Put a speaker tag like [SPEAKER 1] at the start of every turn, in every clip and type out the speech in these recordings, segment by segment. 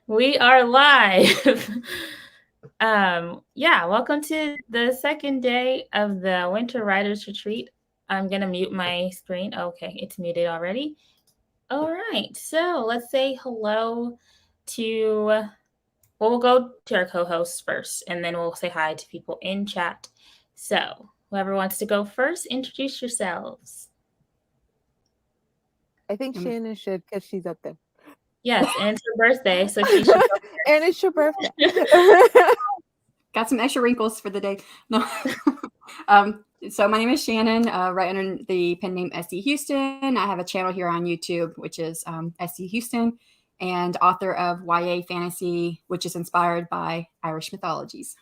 [SPEAKER 1] We are live. Welcome to the second day of the Winter Writers Retreat. I'm going to mute my screen. Okay, it's muted already. All right, so let's say hello to, we'll go to our co-hosts first, and then we'll say hi to people in chat. So whoever wants to go first, introduce yourselves.
[SPEAKER 2] I think Shannon should, because she's up there.
[SPEAKER 1] Yes, and it's her birthday, so she should go first.
[SPEAKER 2] And it's your birthday.
[SPEAKER 3] Got some extra wrinkles for the day. No. So my name is Shannon, right under the pen name SC Houston. I have a channel here on YouTube, which is SC Houston, and author of YA fantasy, which is inspired by Irish mythologies.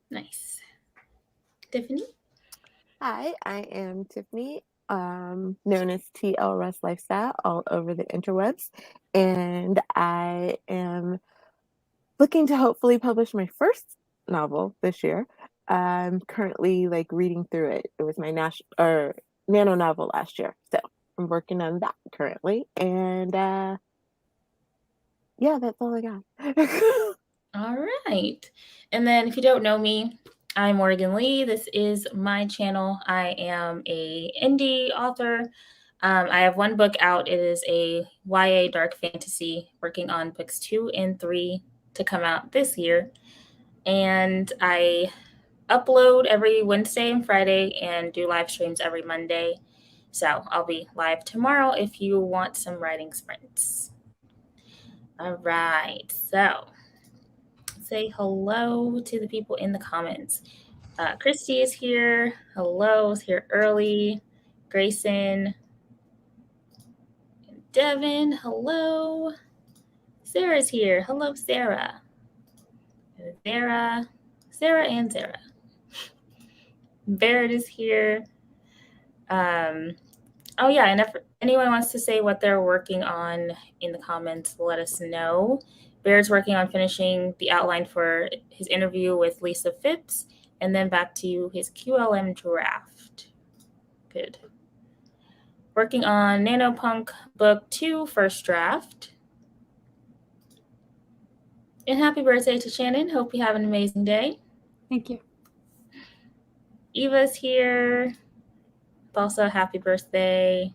[SPEAKER 1] Nice. Tiffany?
[SPEAKER 2] Hi, I am Tiffany, known as TL Rest Lifestyle all over the interwebs, and I am looking to hopefully publish my first novel this year. I'm currently reading through it. It was my nano novel last year, so I'm working on that currently, and that's all I got.
[SPEAKER 1] All right. And then if you don't know me, I'm Morgan Lee. This is my channel. I am a indie author. I have one book out. It is a YA dark fantasy, working on books 2 and 3 to come out this year. And I upload every Wednesday and Friday and do live streams every Monday. So I'll be live tomorrow if you want some writing sprints. All right. So say hello to the people in the comments. Christy is here. Hello, is here early. Grayson. And Devin, hello. Sarah's here. Hello, Sarah. Zara and Zara. Barrett is here. And if anyone wants to say what they're working on in the comments, let us know. Barrett's working on finishing the outline for his interview with Lisa Phipps, and then back to his QLM draft. Good. Working on Nanopunk Book 2 first draft. And happy birthday to Shannon. Hope you have an amazing day.
[SPEAKER 3] Thank you.
[SPEAKER 1] Eva's here. Also, happy birthday.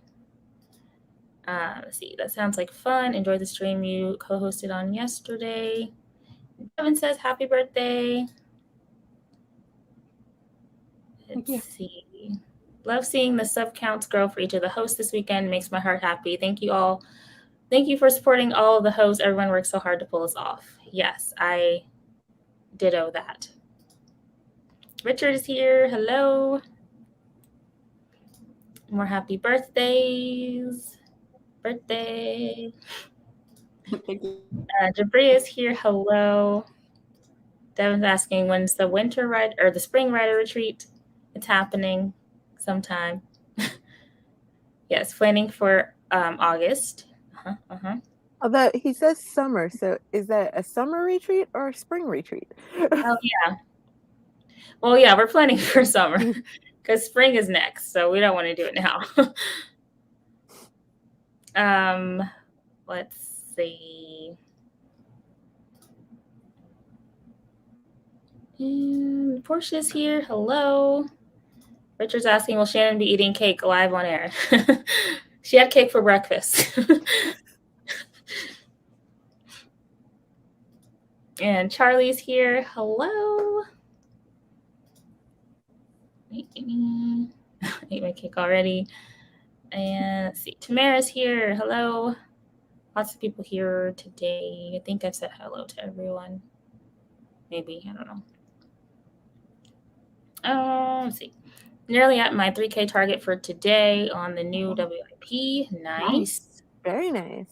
[SPEAKER 1] Let's see. That sounds like fun. Enjoy the stream you co-hosted on yesterday. Devin says happy birthday. Let's see. Love seeing the sub counts grow for each of the hosts this weekend. Makes my heart happy. Thank you all. Thank you for supporting all of the hosts. Everyone works so hard to pull us off. Yes, I ditto that. Richard is here. Hello. More happy birthdays. Birthday. Jabri is here. Hello. Devin's asking when's the winter ride or the spring rider retreat. It's happening sometime. Yes, planning for August.
[SPEAKER 2] Although he says summer, so is that a summer retreat or a spring retreat?
[SPEAKER 1] Oh yeah. Well, yeah, we're planning for summer because spring is next, so we don't want to do it now. Let's see. And Portia's here. Hello. Richard's asking, will Shannon be eating cake live on air? She had cake for breakfast. And Charlie's here. Hello. Ate my cake already. And let's see. Tamara's here. Hello. Lots of people here today. I think I've said hello to everyone. Maybe. I don't know. Let's see. Nearly at my 3K target for today on the new WIP. Nice.
[SPEAKER 2] Very nice.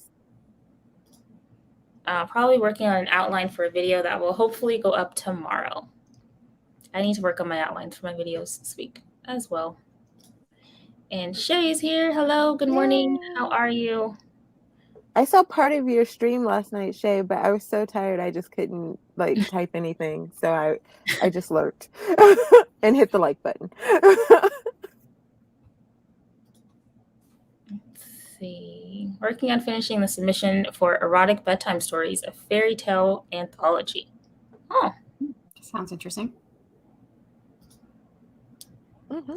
[SPEAKER 1] Probably working on an outline for a video that will hopefully go up tomorrow. I need to work on my outlines for my videos this week as well. And Shay is here. Hello. Good morning. Yay. How are you?
[SPEAKER 2] I saw part of your stream last night, Shay, but I was so tired I just couldn't type anything. So I just lurked and hit the like button.
[SPEAKER 1] Let's see. working on finishing the submission for Erotic Bedtime Stories, a fairy tale anthology. Oh.
[SPEAKER 3] Sounds interesting.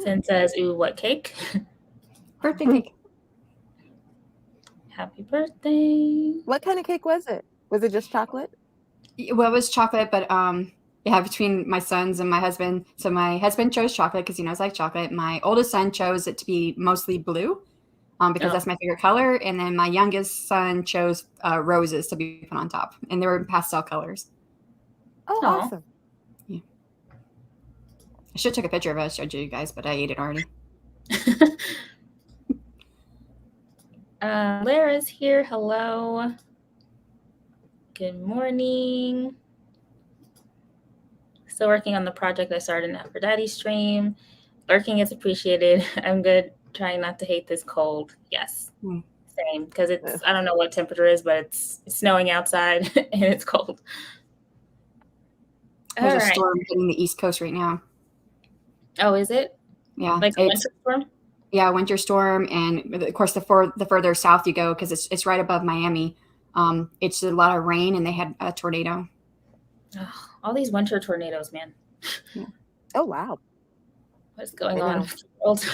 [SPEAKER 1] Sin says, ooh, what cake?
[SPEAKER 3] Birthday cake.
[SPEAKER 1] Happy birthday.
[SPEAKER 2] What kind of cake was it? Was it just chocolate?
[SPEAKER 3] Well, it was chocolate, but yeah, between my sons and my husband. So my husband chose chocolate because he knows I like chocolate. My oldest son chose it to be mostly blue because that's my favorite color. And then my youngest son chose roses to be put on top. And they were pastel colors.
[SPEAKER 2] Oh, awesome.
[SPEAKER 3] Yeah. I should have took a picture of it, showed you guys, but I ate it already.
[SPEAKER 1] Lara's here. Hello. Good morning. Still working on the project I started in Aphrodite stream. Lurking is appreciated. I'm good. Trying not to hate this cold. Yes. Same. Because it's, I don't know what temperature is, but it's snowing outside and it's cold.
[SPEAKER 3] There's a storm hitting the East Coast right now.
[SPEAKER 1] Oh, is it?
[SPEAKER 3] Yeah.
[SPEAKER 1] Like a winter storm? Yeah,
[SPEAKER 3] winter storm. And of course, the further south you go, because it's right above Miami, it's a lot of rain and they had a tornado.
[SPEAKER 1] Oh, all these winter tornadoes, man.
[SPEAKER 2] Yeah. Oh, wow.
[SPEAKER 1] What's going on with the world?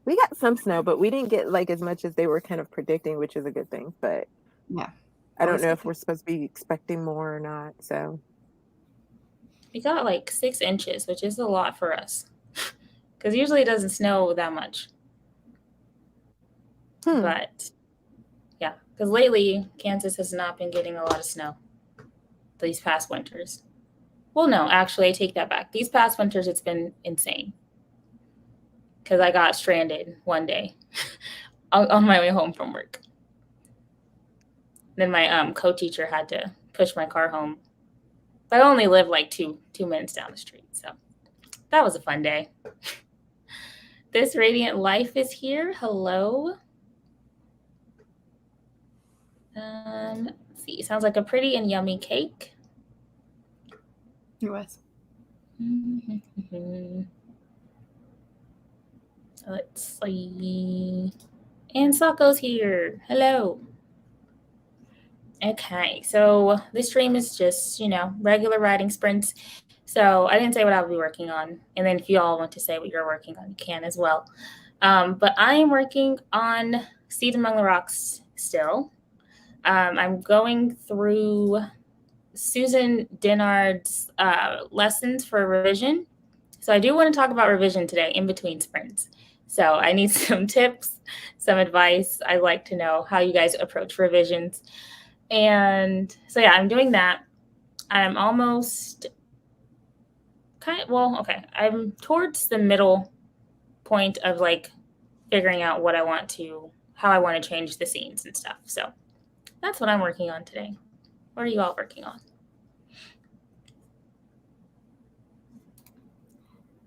[SPEAKER 2] We got some snow, but we didn't get like as much as they were kind of predicting, which is a good thing. But
[SPEAKER 3] yeah,
[SPEAKER 2] I don't know if we're supposed to be expecting more or not. So
[SPEAKER 1] we got like 6 inches, which is a lot for us. Because usually it doesn't snow that much. But yeah, because lately Kansas has not been getting a lot of snow these past winters. Well, no, actually, I take that back. These past winters, it's been insane. Because I got stranded one day on my way home from work. Then my co-teacher had to push my car home. But I only live like two minutes down the street. So that was a fun day. This Radiant Life is here. Hello. Let's see. Sounds like a pretty and yummy cake.
[SPEAKER 3] It was.
[SPEAKER 1] Let's see. And Sako's here. Hello. Okay, so this stream is just, regular writing sprints. So I didn't say what I'll be working on. And then if you all want to say what you're working on, you can as well. But I am working on Seed Among the Rocks still. I'm going through Susan Dinard's lessons for revision. So I do want to talk about revision today in between sprints. So I need some tips, some advice. I'd like to know how you guys approach revisions. And so, yeah, I'm doing that. I'm almost I'm towards the middle point of like figuring out how I want to change the scenes and stuff. So that's what I'm working on today. What are you all working on?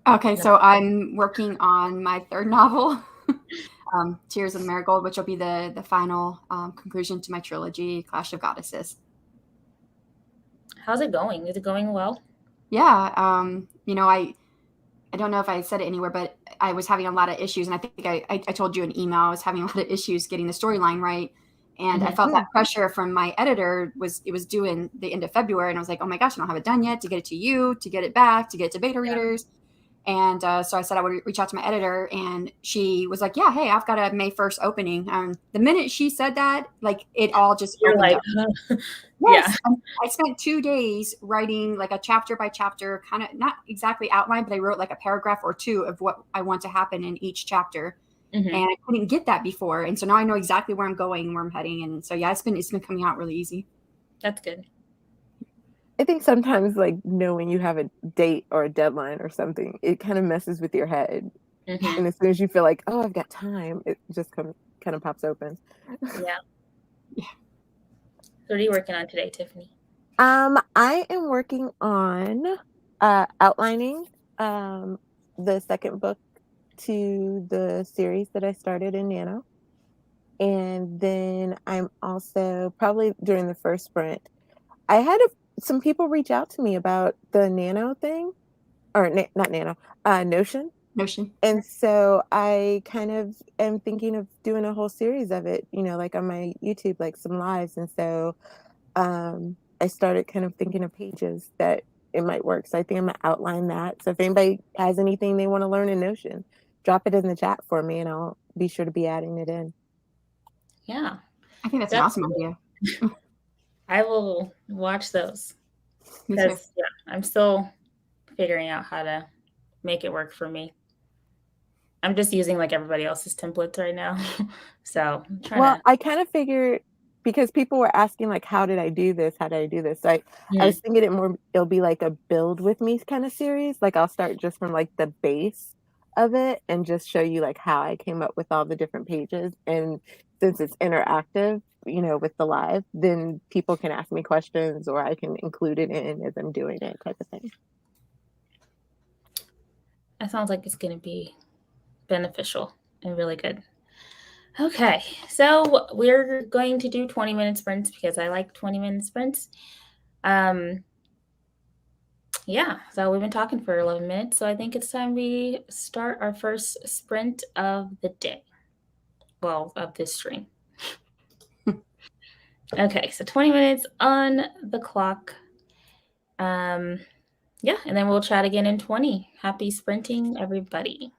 [SPEAKER 3] Okay, so I'm working on my third novel, Tears of Marigold, which will be the final conclusion to my trilogy, Clash of Goddesses.
[SPEAKER 1] How's it going? Is it going well?
[SPEAKER 3] Yeah. I don't know if I said it anywhere, but I was having a lot of issues. And I think I told you in email, I was having a lot of issues getting the storyline right. And I felt that pressure from my editor it was due in the end of February. And I was like, oh my gosh, I don't have it done yet to get it to you, to get it back, to get it to beta readers. And so I said I would reach out to my editor, and she was like, yeah, hey, I've got a May 1st opening. The minute she said that, like it all just opened up. Yes. Yeah. I spent 2 days writing like a chapter by chapter, kind of not exactly outline, but I wrote like a paragraph or 2 of what I want to happen in each chapter. And I couldn't get that before. And so now I know exactly where I'm going, where I'm heading. And so, yeah, it's been coming out really easy.
[SPEAKER 1] That's good.
[SPEAKER 2] I think sometimes like knowing you have a date or a deadline or something, it kind of messes with your head. And as soon as you feel like, oh, I've got time, it just kind of pops open.
[SPEAKER 1] Yeah. So what are you working on today, Tiffany?
[SPEAKER 2] I am working on outlining the second book to the series that I started in Nano. And then I'm also probably during the first sprint, I had some people reach out to me about the Nano thing, or not Nano, Notion.
[SPEAKER 3] Notion.
[SPEAKER 2] And so I kind of am thinking of doing a whole series of it, like on my YouTube, like some lives. And so I started kind of thinking of pages that it might work. So I think I'm gonna outline that. So if anybody has anything they want to learn in Notion, drop it in the chat for me and I'll be sure to be adding it in.
[SPEAKER 1] Yeah.
[SPEAKER 3] I think that's an awesome idea.
[SPEAKER 1] I will watch those.
[SPEAKER 3] Me too.
[SPEAKER 1] Because I'm still figuring out how to make it work for me. I'm just using like everybody else's templates right now. So I'm trying to.
[SPEAKER 2] I kind of figured because people were asking like, how did I do this? How did I do this? I was thinking it'll be like a build with me kind of series. Like I'll start just from like the base of it and just show you like how I came up with all the different pages. And since it's interactive, with the live, then people can ask me questions or I can include it in as I'm doing it type of thing.
[SPEAKER 1] That sounds like it's going to be beneficial and really good. Okay, so we're going to do 20-minute sprints because I like 20-minute sprints. Yeah, so we've been talking for 11 minutes, so I think it's time we start our first sprint of the day. Well, of this stream. Okay, so 20 minutes on the clock. Yeah, and then we'll chat again in 20. Happy sprinting, everybody.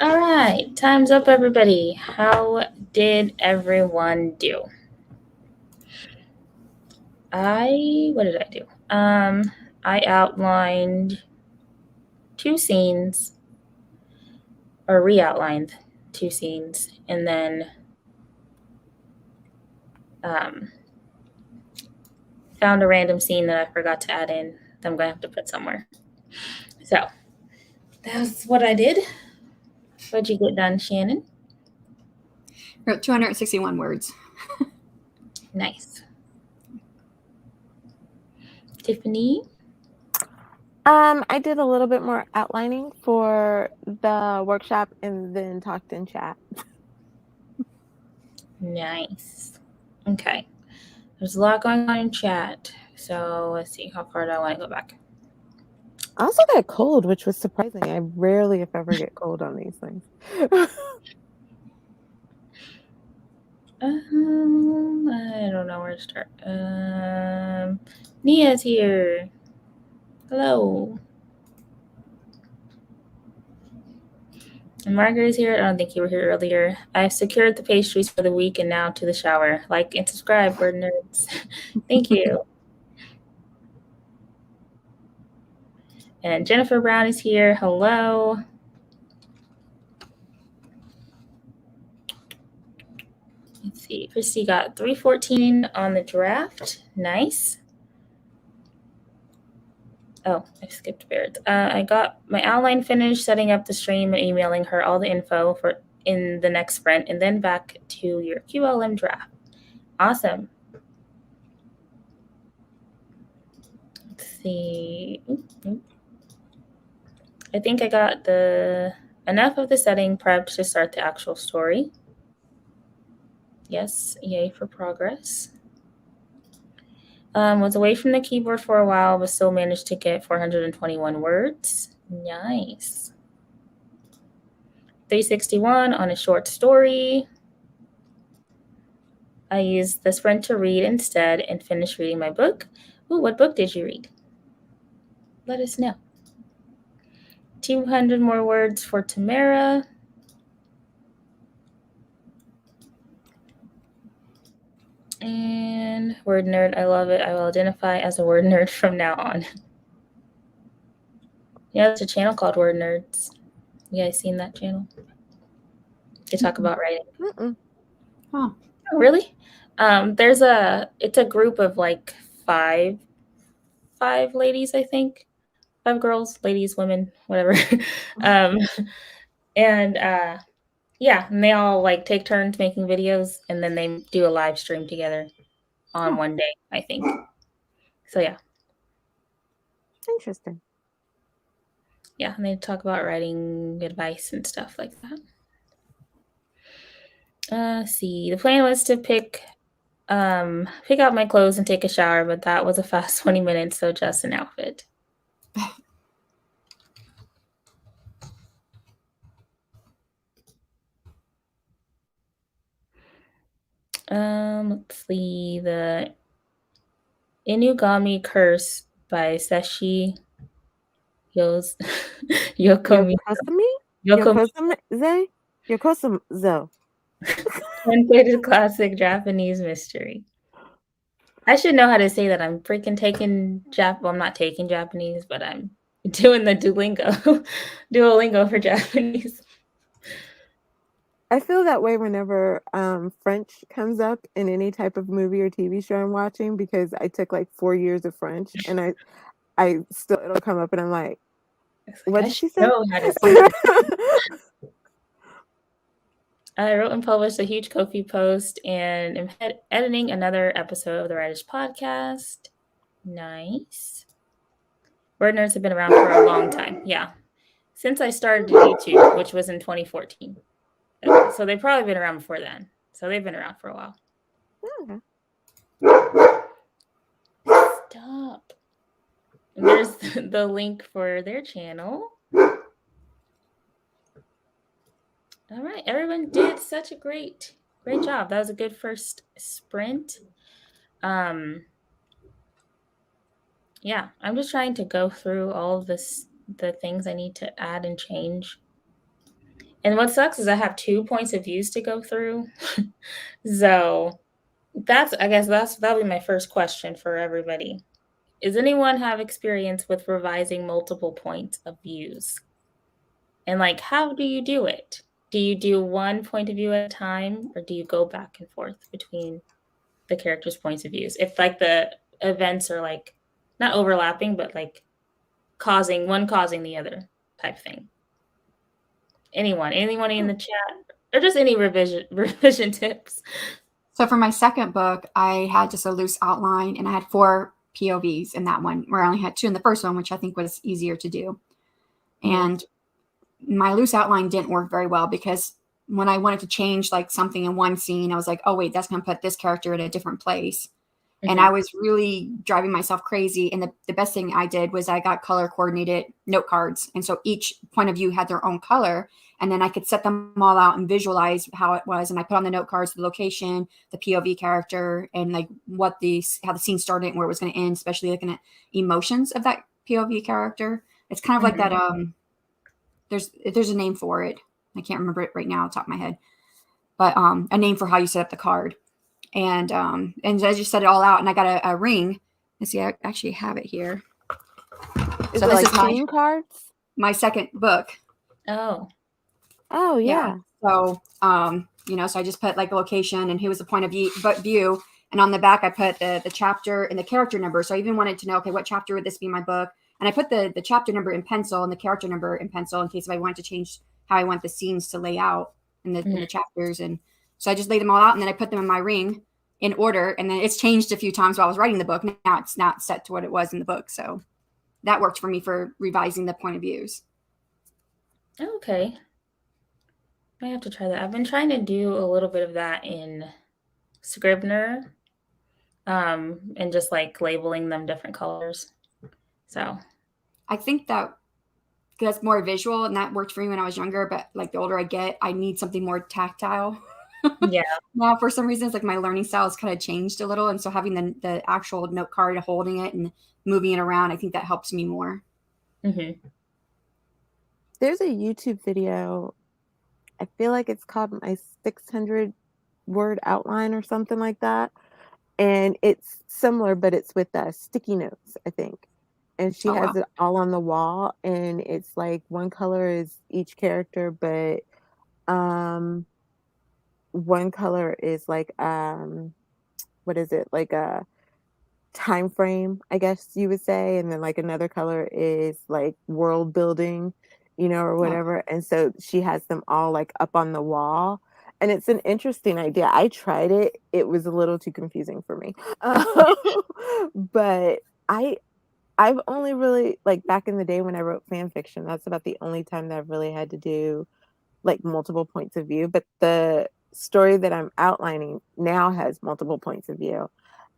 [SPEAKER 1] All right, time's up, everybody. How did everyone do? What did I do? I outlined 2 scenes, or re-outlined 2 scenes, and then found a random scene that I forgot to add in that I'm going to have to put somewhere. So that's what I did. What'd you get done, Shannon?
[SPEAKER 3] Wrote 261 words.
[SPEAKER 1] Nice. Tiffany?
[SPEAKER 2] I did a little bit more outlining for the workshop and then talked in chat.
[SPEAKER 1] Nice. Okay. There's a lot going on in chat. So let's see, how far do I want to go back?
[SPEAKER 2] I also got cold, which was surprising. I rarely, if ever, get cold on these things.
[SPEAKER 1] I don't know where to start. Nia's here. Hello. And Margaret is here. I don't think you were here earlier. I've secured the pastries for the week and now to the shower. Like and subscribe, word nerds. Thank you. And Jennifer Brown is here. Hello. Let's see. Christy got 314 on the draft. Nice. Oh, I skipped Baird. I got my outline finished, setting up the stream and emailing her all the info for in the next sprint, and then back to your QLM draft. Awesome. Let's see. I think I got enough of the setting prepped to start the actual story. Yes, yay for progress. Was away from the keyboard for a while, but still managed to get 421 words. Nice. 361 on a short story. I used the sprint to read instead and finish reading my book. Ooh, what book did you read? Let us know. 200 more words for Tamara. And word nerd, I love it. I will identify as a word nerd from now on. Yeah, there's a channel called Word Nerds. You guys seen that channel? They talk about writing.
[SPEAKER 2] Mm-mm.
[SPEAKER 3] Oh,
[SPEAKER 1] really? It's a group of like five ladies, I think. 5 girls, ladies, women, whatever. Yeah, and they all like take turns making videos, and then they do a live stream together on one day, I think. So yeah.
[SPEAKER 2] Interesting.
[SPEAKER 1] Yeah, and they talk about writing advice and stuff like that. See, the plan was to pick out my clothes and take a shower, but that was a fast 20 minutes, so just an outfit. Let's see, the Inugami Curse by Seshi Yokomi.
[SPEAKER 2] Yokosuzo.
[SPEAKER 1] Translated classic Japanese mystery. I should know how to say that. I'm freaking taking well, I'm not taking Japanese, but I'm doing the Duolingo for Japanese.
[SPEAKER 2] I feel that way whenever French comes up in any type of movie or TV show I'm watching, because I took like 4 years of French, and I still, it'll come up and I'm like, what did she say?
[SPEAKER 1] Know how to say that. I wrote and published a huge Ko-fi post and am editing another episode of the Writers Podcast. Nice. Word nerds have been around for a long time. Yeah. Since I started YouTube, which was in 2014. So they've probably been around before then. So they've been around for a while. Stop. And there's the link for their channel. All right. Everyone did such a great job. That was a good first sprint. Yeah, I'm just trying to go through all of the things I need to add and change And what sucks is I have 2 points of views to go through. So I guess that'll be my first question for everybody. Does anyone have experience with revising multiple points of views? And like, how do you do it? Do you do one point of view at a time, or do you go back and forth between the characters' points of views? If like the events are like not overlapping, but like causing the other type thing. Anyone in the chat, or just any revision tips?
[SPEAKER 3] So for my second book, I had just a loose outline, and I had 4 POVs in that one, where I only had 2 in the first one, which I think was easier to do. And my loose outline didn't work very well, because when I wanted to change like something in one scene, I was like, oh wait, that's going to put this character in a different place. And I was really driving myself crazy. And the best thing I did was I got color coordinated note cards. And so each point of view had their own color. And then I could set them all out and visualize how it was. And I put on the note cards, the location, the POV character, and like how the scene started and where it was going to end, especially looking at emotions of that POV character. It's kind of like that. There's a name for it. I can't remember it right now off the top of my head, but a name for how you set up the card. And I just set it all out, and I got a ring. Let's see, I actually have it here.
[SPEAKER 2] So this is like cards?
[SPEAKER 3] My second book.
[SPEAKER 2] Oh yeah.
[SPEAKER 3] So so I just put like a location and who was the point of view, and on the back I put the chapter and the character number. So I even wanted to know, okay, what chapter would this be in my book? And I put the chapter number in pencil and the character number in pencil in case if I wanted to change how I want the scenes to lay out in the chapters. And so I just laid them all out, and then I put them in my ring in order. And then it's changed a few times while I was writing the book. Now it's not set to what it was in the book. So that worked for me for revising the point of views.
[SPEAKER 1] Okay. I have to try that. I've been trying to do a little bit of that in Scrivener, and just like labeling them different colors. So
[SPEAKER 3] I think that's more visual, and that worked for me when I was younger. But like the older I get, I need something more tactile.
[SPEAKER 1] Yeah.
[SPEAKER 3] Now, for some reasons, like my learning style has kind of changed a little. And so having the actual note card, holding it and moving it around, I think that helps me more.
[SPEAKER 2] There's a YouTube video. I feel like it's called My 600 Word Outline or something like that. And it's similar, but it's with sticky notes, I think. And she has it all on the wall, and it's like one color is each character, but one color is like what is it, like a time frame, I guess you would say, and then like another color is like world building, or whatever. And so she has them all like up on the wall, and it's an interesting idea. I tried it. It was a little too confusing for me. But I've only really, like, back in the day when I wrote fan fiction, that's about the only time that I've really had to do like multiple points of view. But the story that I'm outlining now has multiple points of view.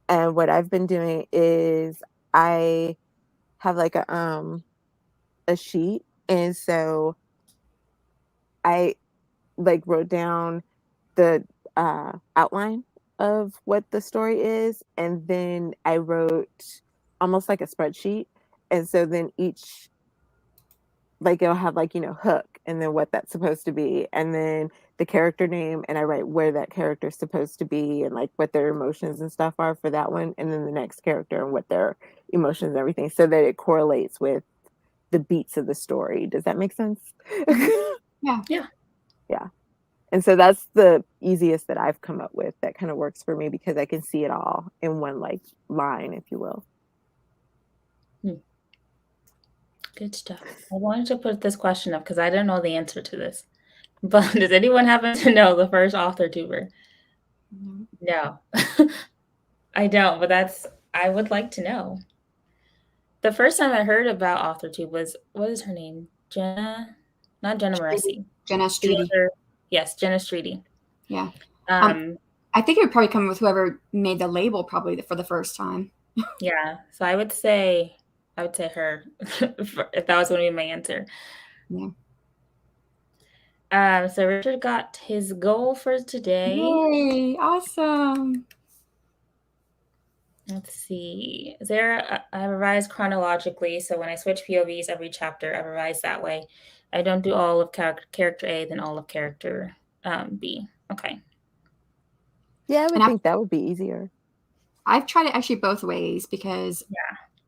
[SPEAKER 2] And what I've been doing is I have like a sheet, and so I like wrote down the outline of what the story is, and then I wrote almost like a spreadsheet. And so then each, like, it'll have like, hook, and then what that's supposed to be, and then the character name, and I write where that character is supposed to be and like what their emotions and stuff are for that one, and then the next character and what their emotions and everything, so that it correlates with the beats of the story. Does that make sense?
[SPEAKER 3] Yeah.
[SPEAKER 2] And so that's the easiest that I've come up with that kind of works for me, because I can see it all in one like line, if you will.
[SPEAKER 1] Good stuff. I wanted to put this question up because I don't know the answer to this. But does anyone happen to know the first authortuber? No. I don't, but I would like to know. The first time I heard about authortube was, what is her name? Jenna? Not Jenna Moreci.
[SPEAKER 3] Jenna Streety.
[SPEAKER 1] Yes, Jenna Streety.
[SPEAKER 3] Yeah. I think it would probably come with whoever made the label probably for the first time.
[SPEAKER 1] Yeah. So I would say her if that was going to be my answer.
[SPEAKER 3] Yeah.
[SPEAKER 1] So Richard got his goal for today.
[SPEAKER 3] Yay, awesome.
[SPEAKER 1] Let's see. Zara, I revise chronologically. So when I switch POVs every chapter, I revise that way. I don't do all of character A, then all of character B. Okay.
[SPEAKER 2] Yeah, I would
[SPEAKER 3] And
[SPEAKER 2] think that would be easier.
[SPEAKER 3] I've tried it actually both ways because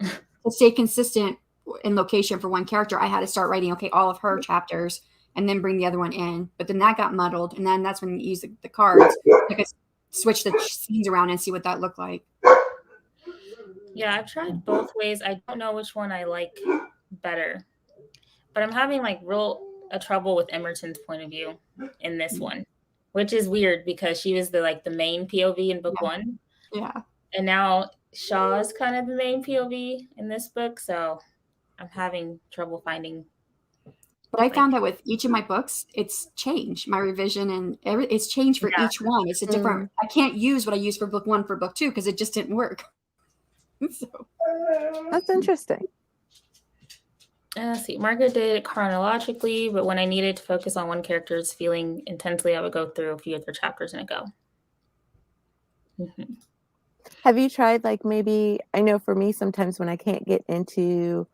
[SPEAKER 1] Yeah.
[SPEAKER 3] to stay consistent in location for one character, I had to start writing, okay, all of her chapters and then bring the other one in. But then that got muddled. And then that's when you use the cards. I could switch the scenes around and see what that looked like.
[SPEAKER 1] Yeah, I've tried both ways. I don't know which one I like better. But I'm having like real trouble with Emerton's point of view in this one, which is weird because she was the main POV in book one.
[SPEAKER 3] Yeah.
[SPEAKER 1] And now Shaw's kind of the main POV in this book, so I'm having trouble finding.
[SPEAKER 3] But I found that with each of my books, it's changed. My revision and it's changed for each one. It's a different. I can't use what I used for book one for book two because it just didn't work. So
[SPEAKER 2] That's interesting.
[SPEAKER 1] Let's see. Margaret did it chronologically, but when I needed to focus on one character's feeling intensely, I would go through a few of their chapters in a go.
[SPEAKER 2] Have you tried like maybe, I know for me sometimes when I can't get into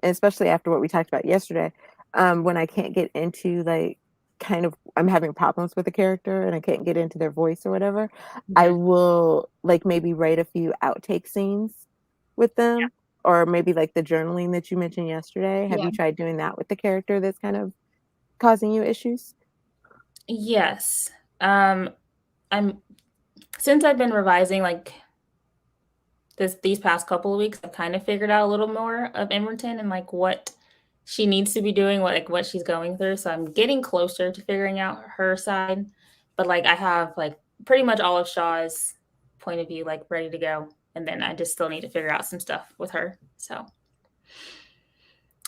[SPEAKER 2] especially after what we talked about yesterday, when I can't get into like kind of I'm having problems with a character and I can't get into their voice or whatever, I will like maybe write a few outtake scenes with them, or maybe like the journaling that you mentioned yesterday. Have you tried doing that with the character that's kind of causing you issues?
[SPEAKER 1] Yes. Since I've been revising like these past couple of weeks, I've kind of figured out a little more of Emerton and like what she needs to be doing, what she's going through. So I'm getting closer to figuring out her side. But like I have like pretty much all of Shaw's point of view like ready to go. And then I just still need to figure out some stuff with her. So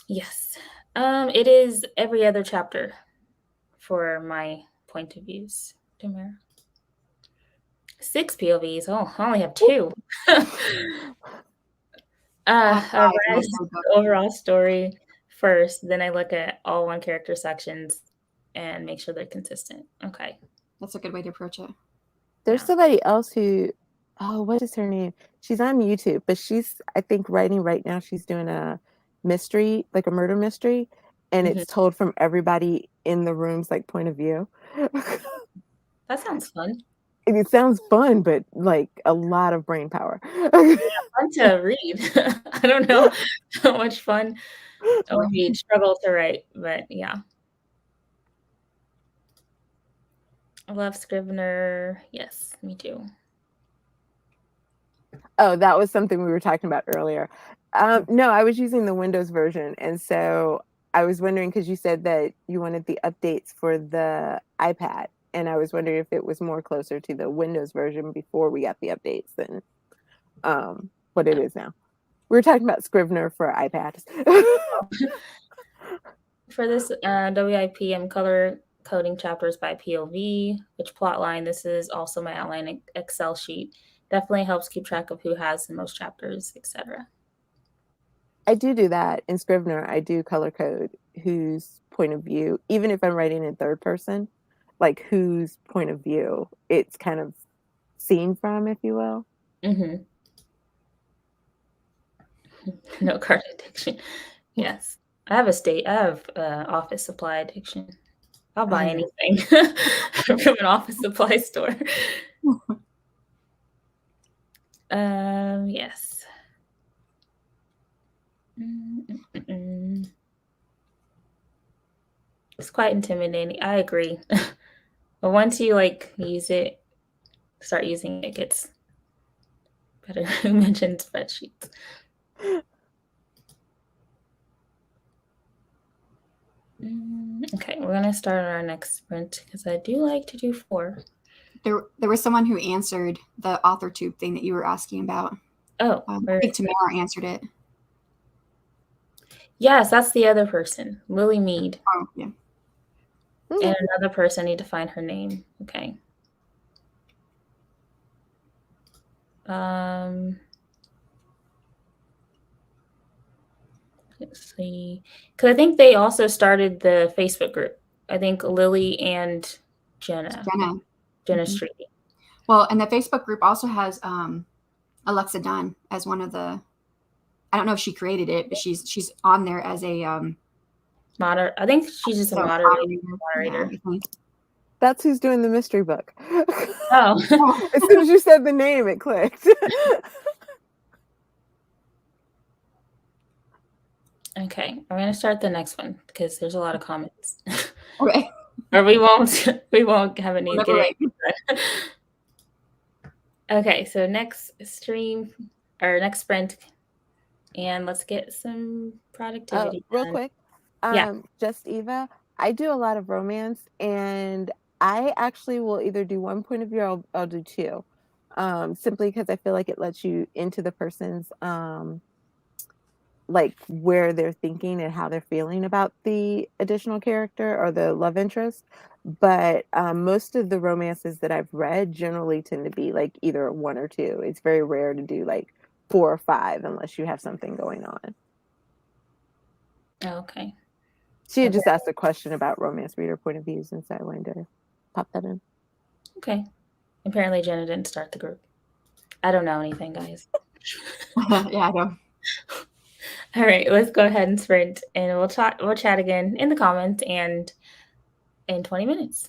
[SPEAKER 1] yes. It is every other chapter for my point of views. 6 POVs. Oh, I only have 2. I write the overall story first, then I look at all one character sections and make sure they're consistent. Okay.
[SPEAKER 3] That's a good way to approach it.
[SPEAKER 2] There's somebody else who, what is her name? She's on YouTube, but she's, I think, writing right now. She's doing a mystery, like a murder mystery, and it's told from everybody in the room's like point of view.
[SPEAKER 1] That sounds fun.
[SPEAKER 2] It sounds fun, but like a lot of brain power.
[SPEAKER 1] Yeah, fun to read. I don't know how much fun it would be. Struggle to write, but yeah. I love Scrivener. Yes, me too.
[SPEAKER 2] Oh, that was something we were talking about earlier. No, I was using the Windows version. And so I was wondering, because you said that you wanted the updates for the iPad. And I was wondering if it was more closer to the Windows version before we got the updates than what it is now. We were talking about Scrivener for iPads.
[SPEAKER 1] For this WIP, I'm color coding chapters by POV, which plot line. This is also my outline Excel sheet. Definitely helps keep track of who has the most chapters, etc.
[SPEAKER 2] I do that in Scrivener. I do color code whose point of view, even if I'm writing in third person, like whose point of view it's kind of seen from, if you will.
[SPEAKER 1] No card addiction. Yes. I have office supply addiction. I'll buy anything from an office supply store. Yes. It's quite intimidating. I agree. But once you start using it, it gets better. Who mentioned spreadsheets? Okay, we're going to start on our next sprint because I do like to do 4.
[SPEAKER 3] There was someone who answered the AuthorTube thing that you were asking about.
[SPEAKER 1] Oh,
[SPEAKER 3] I think Tamara answered it.
[SPEAKER 1] Yes, that's the other person, Lily Mead.
[SPEAKER 3] Oh, yeah.
[SPEAKER 1] And another person, I need to find her name. Okay. Let's see. Because I think they also started the Facebook group. I think Lily and Jenna Streety.
[SPEAKER 3] Well, and the Facebook group also has Alexa Dunn as one of the. I don't know if she created it, but she's on there as a
[SPEAKER 1] I think she's just a moderator.
[SPEAKER 3] Yeah.
[SPEAKER 2] That's who's doing the mystery book.
[SPEAKER 1] Oh.
[SPEAKER 2] As soon as you said the name, it clicked.
[SPEAKER 1] Okay, I'm gonna start the next one because there's a lot of comments.
[SPEAKER 3] Okay.
[SPEAKER 1] Or we won't have any.
[SPEAKER 3] Right.
[SPEAKER 1] Okay, so next stream or next sprint, and let's get some productivity
[SPEAKER 2] Real
[SPEAKER 1] done.
[SPEAKER 2] quick,
[SPEAKER 1] Yeah.
[SPEAKER 2] just Eva, I do a lot of romance, and I actually will either do one point of view or I'll do two, simply because I feel like it lets you into the person's like where they're thinking and how they're feeling about the additional character or the love interest. But most of the romances that I've read generally tend to be like either one or two. It's very rare to do like 4 or 5 unless you have something going on.
[SPEAKER 1] Oh, okay.
[SPEAKER 2] She had just asked a question about romance reader point of views, and so I wanted to pop that in.
[SPEAKER 1] Okay. Apparently Jenna didn't start the group. I don't know anything, guys.
[SPEAKER 3] Yeah, I know.
[SPEAKER 1] All right, let's go ahead and sprint, and we'll chat again in the comments and in 20 minutes.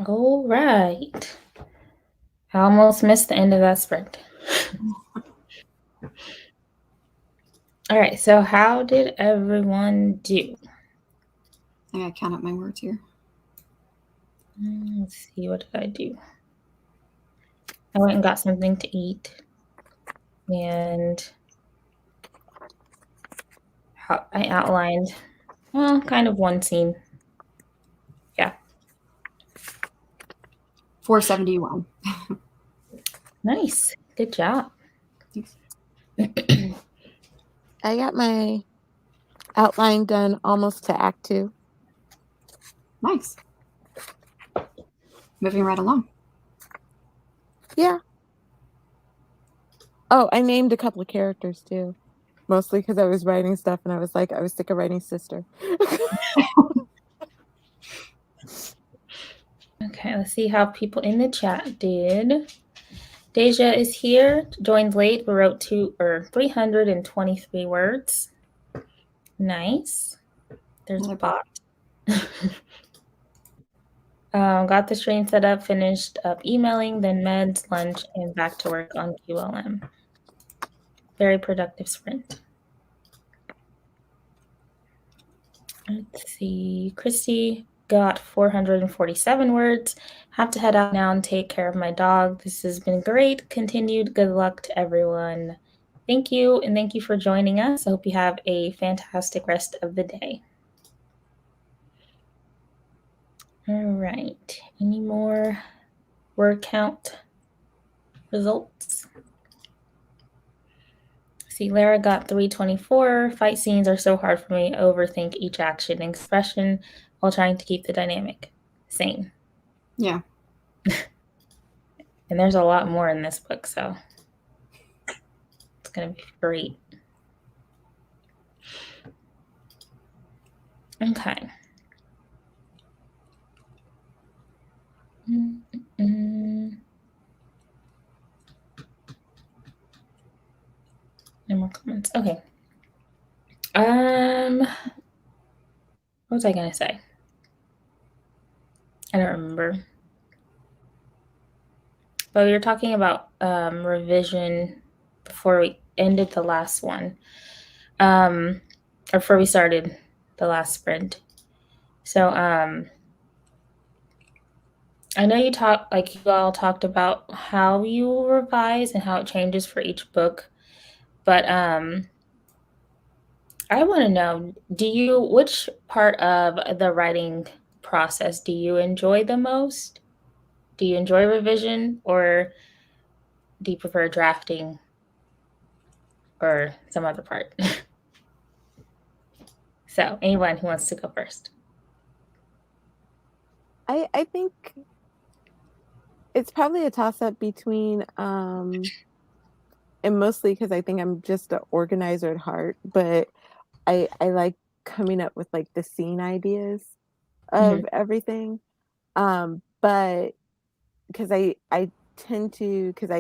[SPEAKER 1] All right. I almost missed the end of that sprint. All right, so how did everyone do?
[SPEAKER 3] I gotta count up my words here.
[SPEAKER 1] Let's see, what did I do? I went and got something to eat, and I outlined, well, kind of one scene. Yeah.
[SPEAKER 3] 471.
[SPEAKER 1] Nice. Good job.
[SPEAKER 3] Thanks.
[SPEAKER 2] I got my outline done almost to Act 2.
[SPEAKER 3] Nice. Moving right along.
[SPEAKER 2] Yeah. Oh, I named a couple of characters too. Mostly because I was writing stuff and I was sick of writing sister.
[SPEAKER 1] Okay, let's see how people in the chat did. Deja is here, joined late, but wrote 323 words. Nice. There's a bot. Got the stream set up, finished up emailing, then meds, lunch, and back to work on QLM. Very productive sprint. Let's see. Christy got 447 words. Have to head out now and take care of my dog. This has been great. Continued good luck to everyone. Thank you, and thank you for joining us. I hope you have a fantastic rest of the day. All right. Any more word count results? See, Lara got 324. Fight scenes are so hard for me. I overthink each action and expression while trying to keep the dynamic same.
[SPEAKER 3] Yeah.
[SPEAKER 1] And there's a lot more in this book, so it's going to be great. Okay. No more comments. Okay. What was I going to say? I don't remember. But we were talking about revision before we ended the last one. Or before we started the last sprint. So I know you all talked about how you revise and how it changes for each book. But I want to know, which part of the writing process do you enjoy the most? Do you enjoy revision, or do you prefer drafting or some other part? So anyone who wants to go first.
[SPEAKER 2] I think it's probably a toss-up between and mostly because I think I'm just an organizer at heart, but I like coming up with like the scene ideas of everything. But because I tend to, because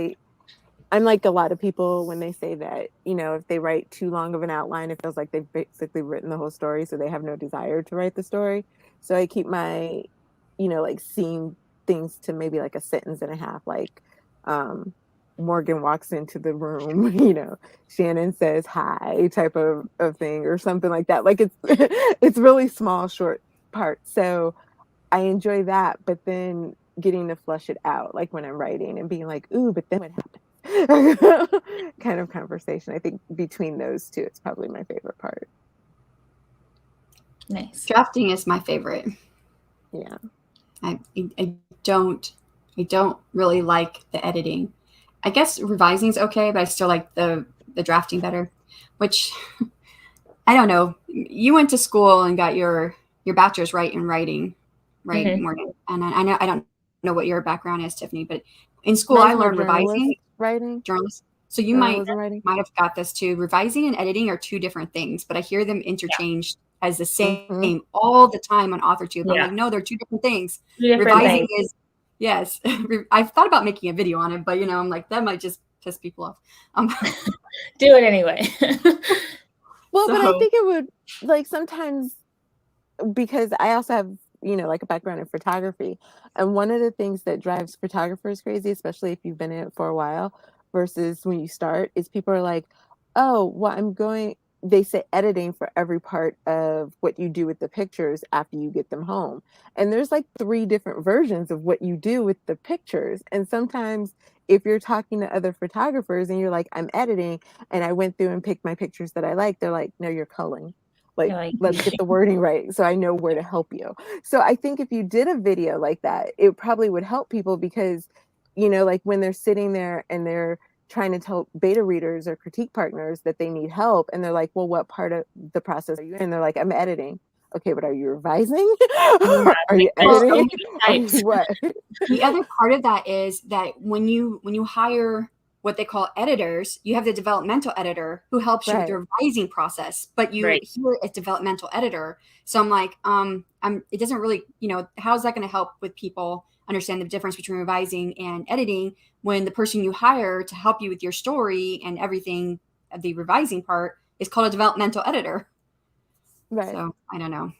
[SPEAKER 2] I'm like a lot of people when they say that, if they write too long of an outline, it feels like they've basically written the whole story, so they have no desire to write the story. So I keep my, like scene things to maybe like a sentence and a half, like Morgan walks into the room, Shannon says hi type of thing or something like that. Like it's really small, short parts. So I enjoy that, but then getting to flush it out, like when I'm writing and being like, ooh, but then what happened? Kind of conversation. I think between those two, it's probably my favorite part.
[SPEAKER 1] Nice.
[SPEAKER 3] Drafting is my favorite.
[SPEAKER 2] Yeah.
[SPEAKER 3] I don't really like the editing. I guess revising is okay, but I still like the drafting better, which I don't know. You went to school and got your bachelor's in writing, right, Morgan? And I don't know what your background is, Tiffany, but in school I learned revising, journalist. So you might have got this too. Revising and editing are two different things, but I hear them interchanged as the same all the time on AuthorTube. I'm like, no, they're two different things. Revising is, yes. I've thought about making a video on it, but I'm like, that might just piss people off.
[SPEAKER 1] Do it anyway.
[SPEAKER 2] Well, but I think it would, like, sometimes, because I also have, like a background in photography. And one of the things that drives photographers crazy, especially if you've been in it for a while versus when you start, is people are like, oh, well, they say editing for every part of what you do with the pictures after you get them home. And there's like 3 different versions of what you do with the pictures. And sometimes if you're talking to other photographers and you're like, I'm editing and I went through and picked my pictures that I like, they're like, no, you're culling. Like,
[SPEAKER 1] You're like,
[SPEAKER 2] let's get the wording right so I know where to help you. So I think if you did a video like that, it probably would help people because, like when they're sitting there and they're trying to tell beta readers or critique partners that they need help, and they're like, well, what part of the process are you in? And they're like, I'm editing. Okay, but are you revising?
[SPEAKER 1] yeah,
[SPEAKER 2] Are you
[SPEAKER 1] there's so
[SPEAKER 2] editing?
[SPEAKER 1] many types.
[SPEAKER 2] What?
[SPEAKER 3] The other part of that is that when you hire what they call editors, you have the developmental editor who helps you with the revising process, but you hear a developmental editor. So I'm like, it doesn't really, how is that going to help with people understand the difference between revising and editing when the person you hire to help you with your story and everything, the revising part, is called a developmental editor.
[SPEAKER 2] Right.
[SPEAKER 3] So I don't know.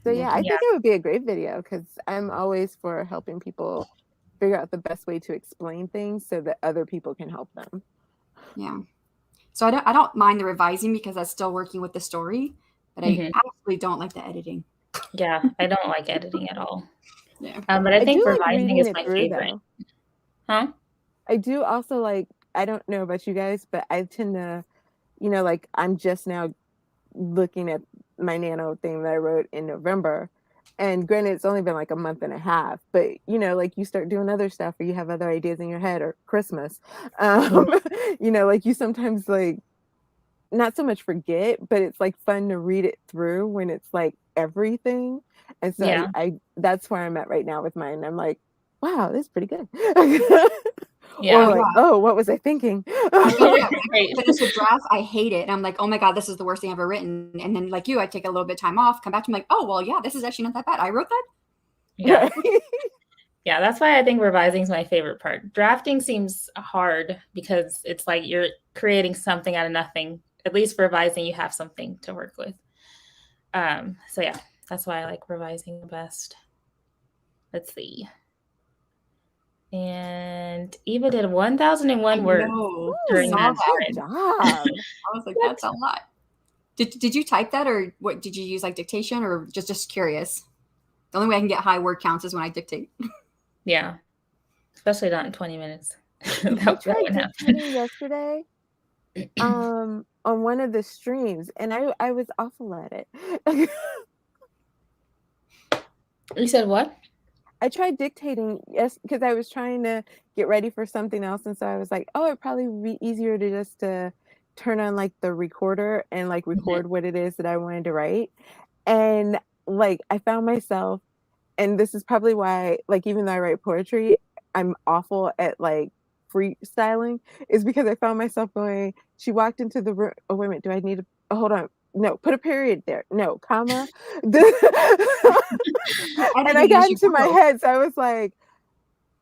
[SPEAKER 2] So yeah, I think it would be a great video because I'm always for helping people figure out the best way to explain things so that other people can help them.
[SPEAKER 3] Yeah. So I don't mind the revising because I'm still working with the story, but I absolutely don't like the editing.
[SPEAKER 1] Yeah, I don't like editing at all.
[SPEAKER 3] Yeah.
[SPEAKER 1] But I think revising is my
[SPEAKER 2] favorite.
[SPEAKER 1] though. Huh?
[SPEAKER 2] I do also like, I don't know about you guys, but I tend to, like I'm just now looking at my nano thing that I wrote in November. And granted, it's only been like a month and a half, but like you start doing other stuff or you have other ideas in your head or Christmas, like you sometimes like not so much forget, but it's like fun to read it through when it's like everything. And so I that's where I'm at right now with mine. I'm like, wow, this is pretty good. Or like, oh, what was I thinking?
[SPEAKER 3] Finish a draft, I hate it. And I'm like, oh my God, this is the worst thing I've ever written. And then like you, I take a little bit of time off, come back to like, oh, well, yeah, this is actually not that bad. I wrote that.
[SPEAKER 1] Yeah. Yeah, that's why I think revising is my favorite part. Drafting seems hard because it's like you're creating something out of nothing. At least revising, you have something to work with. So yeah, that's why I like revising the best. Let's see. And Eva did 1,001 words during that
[SPEAKER 2] good job. I
[SPEAKER 3] was like, that's a lot. Did you type that, or what? Did you use like dictation, or just curious? The only way I can get high word counts is when I dictate.
[SPEAKER 1] Yeah, especially not in 20 minutes.
[SPEAKER 2] I tried dictating yesterday on one of the streams, and I was awful at it.
[SPEAKER 1] You said what?
[SPEAKER 2] I tried dictating, yes, because I was trying to get ready for something else. And so I was like, oh, it'd probably be easier to just turn on like the recorder and like record what it is that I wanted to write. And like, I found myself, and this is probably why, like, even though I write poetry, I'm awful at like freestyling, is because I found myself going, she walked into the room. Oh, wait a minute. Do I need to, hold on. No, put a period there. No, comma. And I got into my head. So I was like,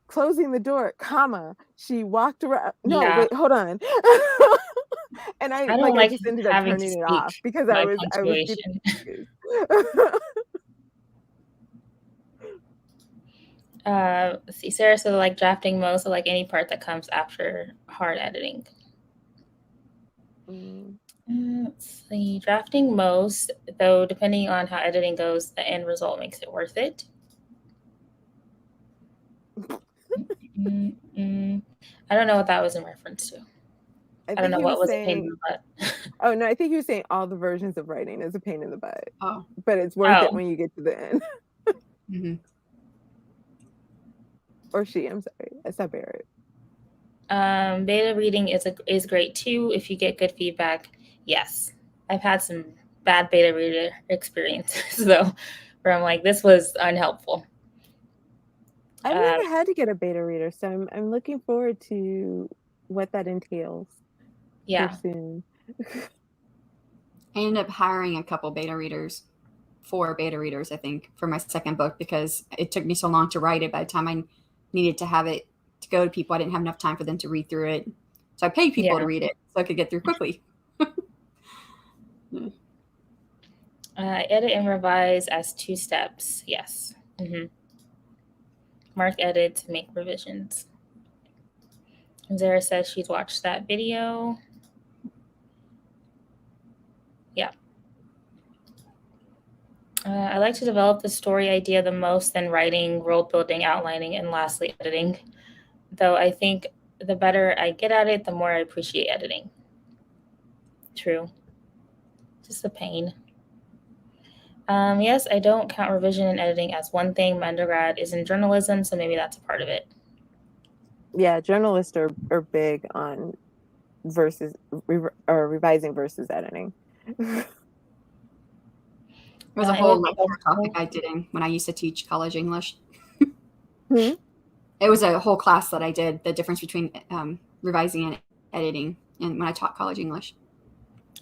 [SPEAKER 2] closing the door, comma. She walked around. No, wait, hold on. And I just ended up turning it off because I was getting confused.
[SPEAKER 1] Let's see, Sarah said like drafting most, or like any part that comes after hard editing. Let's see, drafting most, though depending on how editing goes, the end result makes it worth it. I don't know what that was in reference to. I don't know what was a pain in the butt.
[SPEAKER 2] Oh no, I think he was saying all the versions of writing is a pain in the butt. Oh, but it's worth it when you get to the end. Or she, I'm sorry, I said Barrett.
[SPEAKER 1] Beta reading is great too if you get good feedback. Yes, I've had some bad beta reader experiences though, where I'm like, this was unhelpful.
[SPEAKER 2] I've never had to get a beta reader, so I'm looking forward to what that entails.
[SPEAKER 1] Yeah.
[SPEAKER 2] Soon.
[SPEAKER 3] I ended up hiring a couple beta readers, 4 beta readers, I think, for my second book because it took me so long to write it. By the time I needed to have it to go to people, I didn't have enough time for them to read through it. So I paid people to read it so I could get through quickly.
[SPEAKER 1] Edit and revise as 2 steps. Yes. Mark edit to make revisions. Zara says she's watched that video. Yeah. I like to develop the story idea the most, then writing, world building, outlining, and lastly editing. Though I think the better I get at it, the more I appreciate editing. True. Just a pain. Yes, I don't count revision and editing as one thing. My undergrad is in journalism, so maybe that's a part of it.
[SPEAKER 2] Yeah, journalists are big on revising versus editing.
[SPEAKER 3] It was a whole lecture topic I did when I used to teach college English. It was a whole class that I did, the difference between revising and editing, and when I taught college English.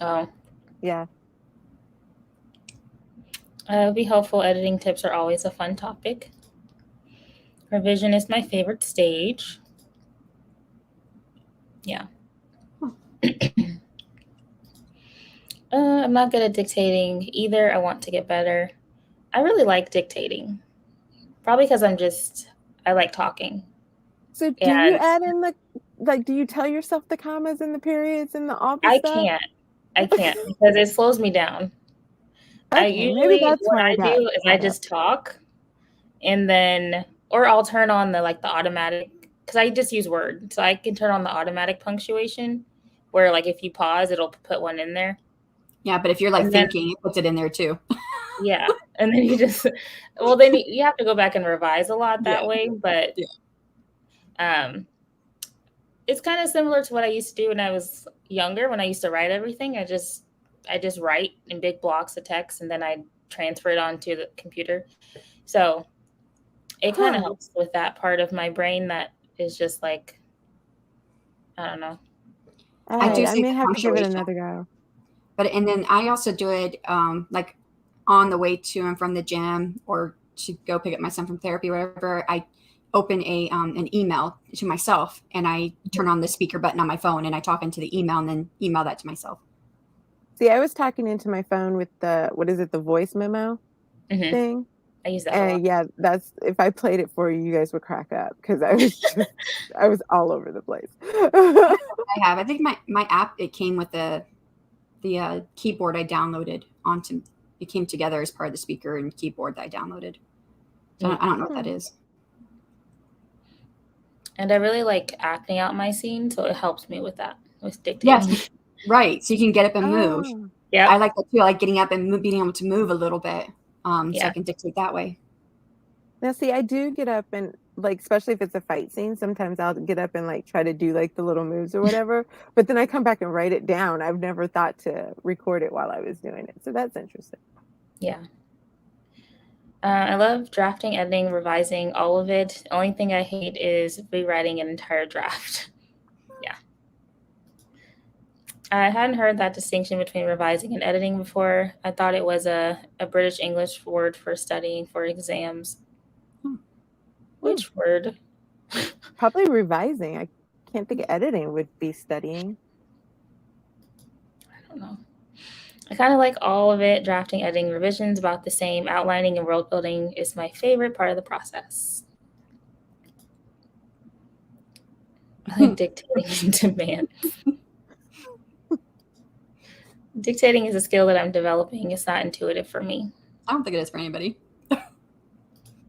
[SPEAKER 1] Oh.
[SPEAKER 2] Yeah.
[SPEAKER 1] Be helpful. Editing tips are always a fun topic. Revision is my favorite stage. Yeah. I'm not good at dictating either. I want to get better. I really like dictating. Probably because I like talking.
[SPEAKER 2] So do you add in do you tell yourself the commas and the periods and all the stuff?
[SPEAKER 1] I can't because it slows me down.
[SPEAKER 2] Okay, maybe that's
[SPEAKER 1] what I do is I just talk, and then, or I'll turn on the automatic, because I just use Word, so I can turn on the automatic punctuation, where if you pause, it'll put one in there.
[SPEAKER 3] Yeah, but if you're thinking, it puts it in there too.
[SPEAKER 1] Yeah, and then you just, well, then you have to go back and revise a lot that way, but it's kind of similar to what I used to do when I was younger, when I used to write everything. I just write in big blocks of text, and then I transfer it onto the computer. So it kind of helps with that part of my brain that is just I don't know.
[SPEAKER 2] I may have to give it another go.
[SPEAKER 3] And then I also do it on the way to and from the gym, or to go pick up my son from therapy, whatever. I open an email to myself, and I turn on the speaker button on my phone, and I talk into the email, and then email that to myself.
[SPEAKER 2] See, I was talking into my phone with the voice memo thing.
[SPEAKER 1] I use that a lot.
[SPEAKER 2] Yeah, that's, if I played it for you, you guys would crack up, because I was all over the place.
[SPEAKER 3] I think my app, it came with the keyboard I downloaded onto. It came together as part of the speaker and keyboard that I downloaded. So I don't know what that is.
[SPEAKER 1] And I really like acting out my scene, so it helps me with that, with dictating.
[SPEAKER 3] Yes, right. So you can get up and move.
[SPEAKER 1] Yeah,
[SPEAKER 3] I like that too. I like getting up and being able to move a little bit, so I can dictate that way.
[SPEAKER 2] Now, see, I do get up and especially if it's a fight scene, sometimes I'll get up and try to do the little moves or whatever, but then I come back and write it down. I've never thought to record it while I was doing it. So that's interesting.
[SPEAKER 1] Yeah. I love drafting, editing, revising, all of it. The only thing I hate is rewriting an entire draft. Yeah. I hadn't heard that distinction between revising and editing before. I thought it was a British English word for studying for exams. Which word?
[SPEAKER 2] Probably revising. I can't think editing would be studying.
[SPEAKER 1] I don't know. I kind of like all of it. Drafting, editing, revisions, about the same. Outlining and world building is my favorite part of the process. I like dictating in demand. Dictating is a skill that I'm developing. It's not intuitive for me.
[SPEAKER 3] I don't think it is for anybody.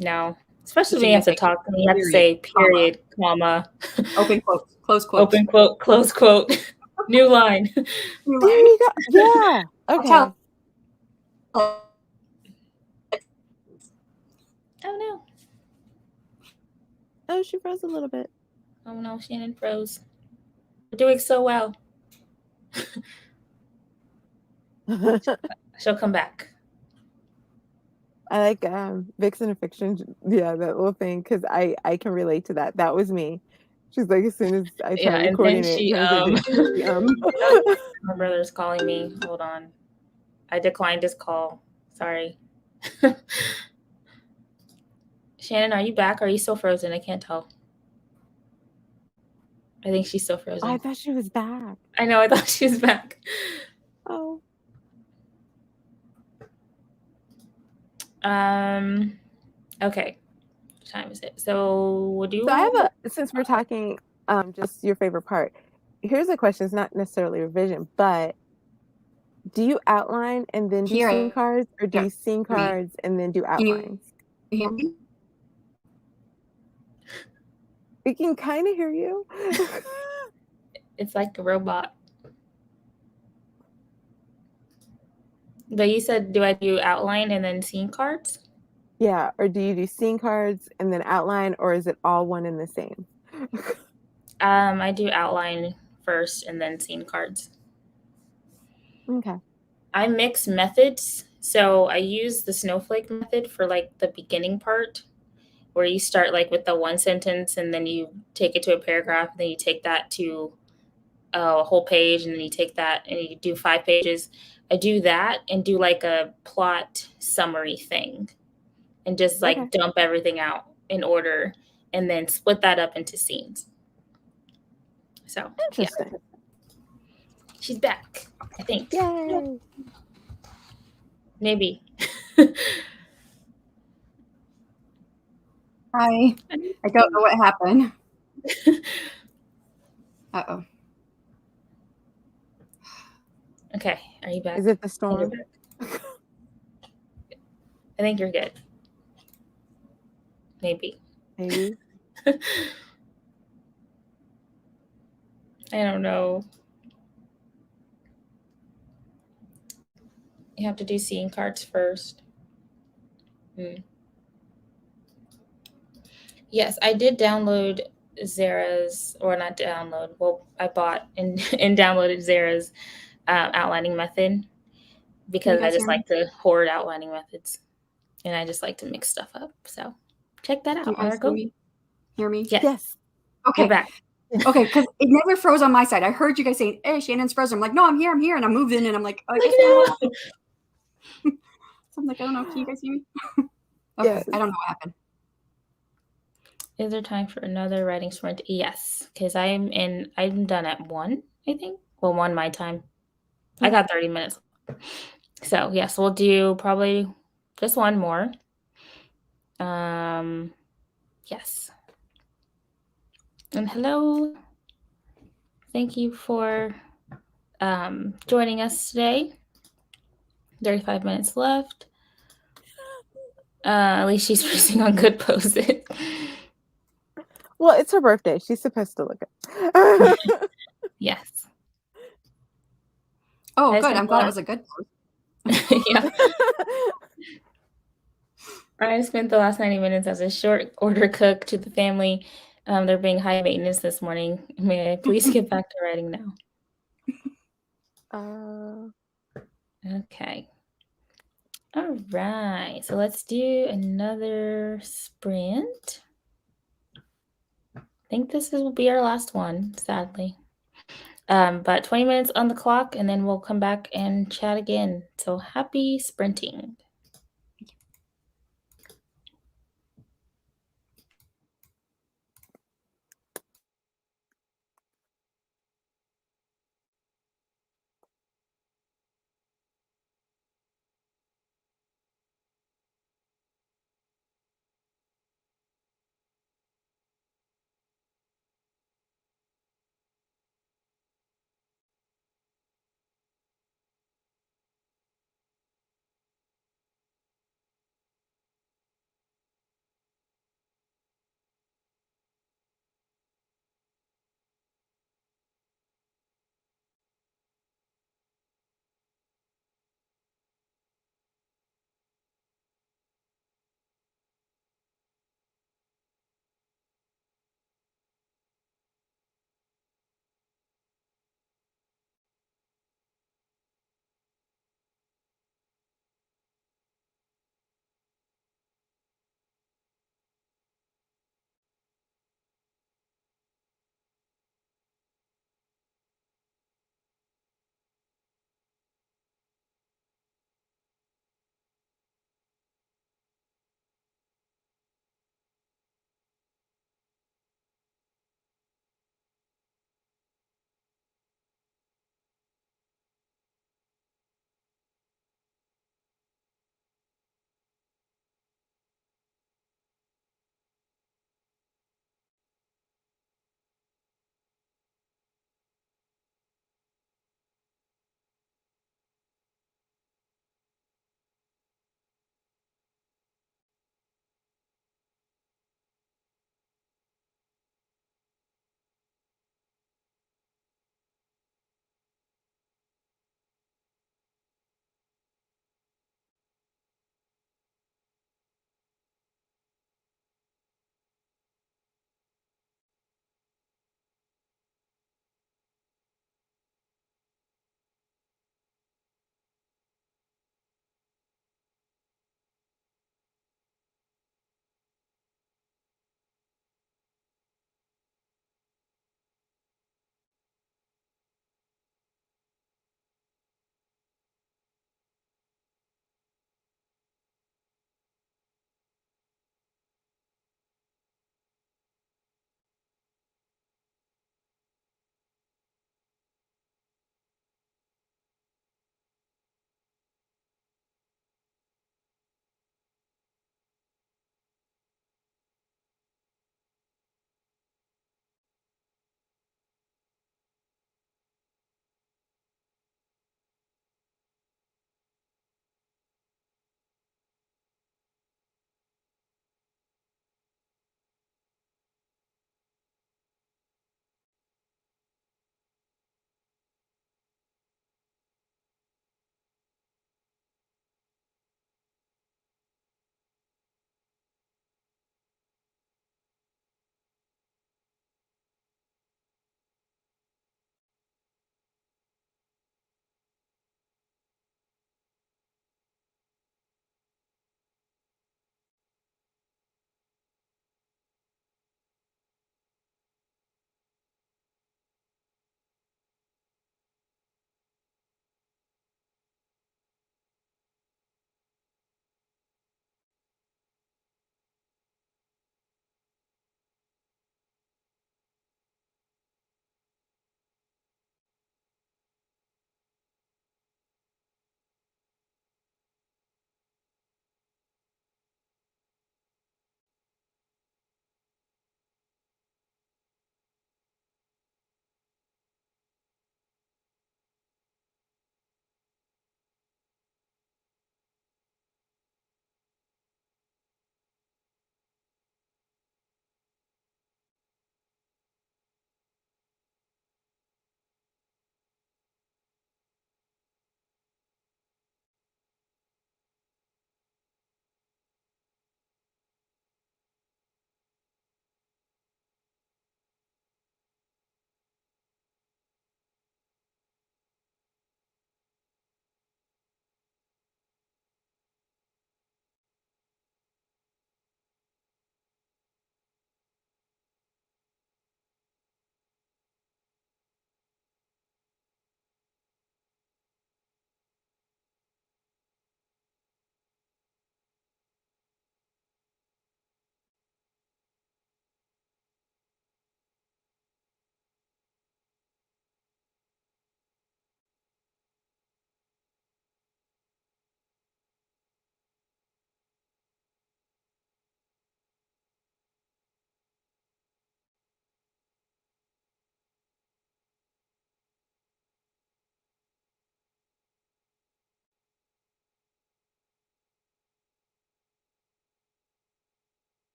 [SPEAKER 1] No. Especially when you have to talk and you have to say period, comma.
[SPEAKER 3] Open quote, close quote.
[SPEAKER 1] Open quote, close quote. New line.
[SPEAKER 2] There you go. Yeah. Okay.
[SPEAKER 1] Oh no.
[SPEAKER 2] Oh, she froze a little bit.
[SPEAKER 1] Oh no, Shannon froze. We're doing so well. She'll come back.
[SPEAKER 2] I like Vixen and Fiction. Yeah, that little thing, because I can relate to that. That was me. She's like, as soon as I started recording it,
[SPEAKER 1] my brother's calling me. Hold on. I declined his call. Sorry. Shannon, are you back? Or are you still frozen? I can't tell. I think she's still frozen.
[SPEAKER 2] Oh, I thought she was back.
[SPEAKER 1] I know. I thought she was back.
[SPEAKER 2] Oh.
[SPEAKER 1] Okay. What time is it? So what do you
[SPEAKER 2] So I
[SPEAKER 1] want?
[SPEAKER 2] have since we're talking just your favorite part, here's a question. It's not necessarily revision, but do you outline and then do
[SPEAKER 3] Here,
[SPEAKER 2] scene cards, or do
[SPEAKER 3] hear
[SPEAKER 2] you scene
[SPEAKER 3] me.
[SPEAKER 2] cards and then do
[SPEAKER 3] Can you
[SPEAKER 2] outlines?
[SPEAKER 3] hear me?
[SPEAKER 2] We can kind of hear you.
[SPEAKER 1] It's like a robot. But you said, do I do outline and then scene cards?
[SPEAKER 2] Yeah, or do you do scene cards and then outline, or is it all one and the same?
[SPEAKER 1] I do outline first and then scene cards.
[SPEAKER 2] Okay.
[SPEAKER 1] I mix methods. So I use the Snowflake method for like the beginning part, where you start like with the one sentence and then you take it to a paragraph, and then you take that to a whole page, and then you take that and you do 5 pages. I do that and do like a plot summary thing and just like
[SPEAKER 2] Okay.
[SPEAKER 1] dump everything out in order and then split that up into scenes. So
[SPEAKER 2] Interesting.
[SPEAKER 1] yeah, she's back, I think.
[SPEAKER 2] Yay.
[SPEAKER 1] Maybe.
[SPEAKER 3] Hi. I don't know what happened. Uh-oh.
[SPEAKER 1] Okay, are you back?
[SPEAKER 2] Is it the storm?
[SPEAKER 1] I think you're good. Maybe.
[SPEAKER 2] Maybe.
[SPEAKER 1] I don't know. You have to do scene cards first. Yes, I did download Zara's, or not download. Well, I bought and, and downloaded Zara's outlining method because I
[SPEAKER 3] guys
[SPEAKER 1] just
[SPEAKER 3] hear me?
[SPEAKER 1] like to hoard outlining methods, and I just like to mix stuff up. So check that
[SPEAKER 3] Can you
[SPEAKER 1] out on
[SPEAKER 3] guys
[SPEAKER 1] our Go.
[SPEAKER 3] hear me?
[SPEAKER 1] Yes.
[SPEAKER 2] Yes.
[SPEAKER 3] Okay.
[SPEAKER 1] You're back.
[SPEAKER 3] Okay, because it never froze on my side. I heard you guys saying, "Hey, Shannon's frozen." I'm like, "No, I'm here," and I moved in, and I'm like, "Oh, I guess not." So I'm like, "I don't know. Can you guys hear me?" Okay,
[SPEAKER 2] Yes.
[SPEAKER 3] I don't know what happened.
[SPEAKER 1] Is there time for another writing sprint? Yes, because I'm done at 1, I think. Well, 1 my time. I got 30 minutes. So yes, we'll do probably just one more. Yes. And hello. Thank you for joining us today. 35 minutes left. At least she's pressing on good post it.
[SPEAKER 2] Well, it's her birthday. She's supposed to look up.
[SPEAKER 1] Yes.
[SPEAKER 3] Oh, good. I'm glad it was a good post.
[SPEAKER 1] Yeah. I spent the last 90 minutes as a short order cook to the family. They're being high maintenance this morning. May I please get back to writing now? Okay. All right. So let's do another sprint. I think this will be our last one, sadly. But 20 minutes on the clock, and then we'll come back and chat again. So happy sprinting.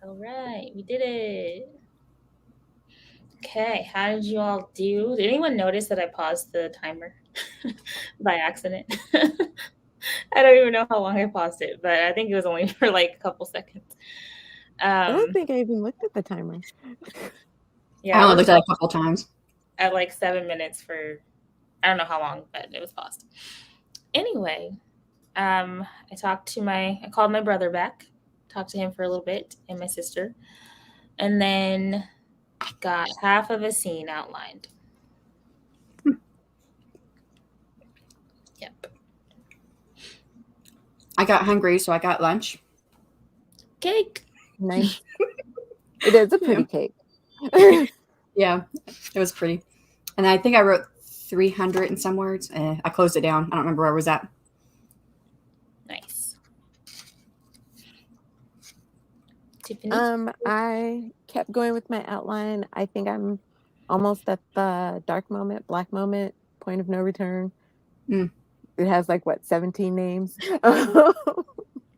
[SPEAKER 1] All right, we did it. Okay, how did you all do? Did anyone notice that I paused the timer by accident? I don't even know how long I paused it, but I think it was only for like a couple seconds.
[SPEAKER 2] I don't think I even looked at the timer.
[SPEAKER 1] Yeah,
[SPEAKER 3] I
[SPEAKER 1] I
[SPEAKER 3] only
[SPEAKER 1] was
[SPEAKER 3] looked at it a couple times.
[SPEAKER 1] at like 7 minutes for, I don't know how long, but it was paused. Anyway, I called my brother back, talked to him for a little bit, and my sister, and then got half of a scene outlined. Yep.
[SPEAKER 3] I got hungry, so I got lunch.
[SPEAKER 1] Cake.
[SPEAKER 2] Nice. It is a pretty cake.
[SPEAKER 3] Yeah, it was pretty. And I think I wrote 300 and some words. I closed it down. I don't remember where I was at.
[SPEAKER 1] Nice. Tiffany?
[SPEAKER 2] I kept going with my outline. I think I'm almost at the dark moment, black moment, point of no return.
[SPEAKER 3] Mm.
[SPEAKER 2] It has like what, 17 names?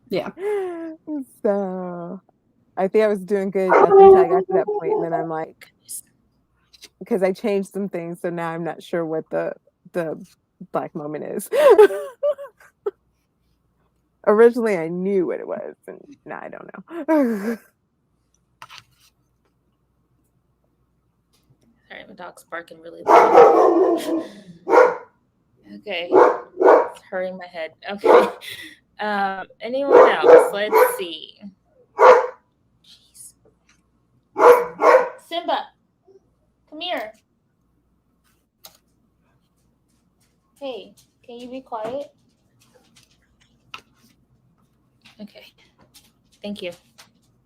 [SPEAKER 3] Yeah.
[SPEAKER 2] So I think I was doing good up until I got to that point, and then I'm like, because I changed some things, so now I'm not sure what the black moment is. Originally, I knew what it was, and now I don't know.
[SPEAKER 1] Sorry, my dog's barking really loud. Okay. It's hurting my head. Okay. Anyone else? Let's see. Jeez. Simba, come here. Hey, can you be quiet? Okay. Thank you.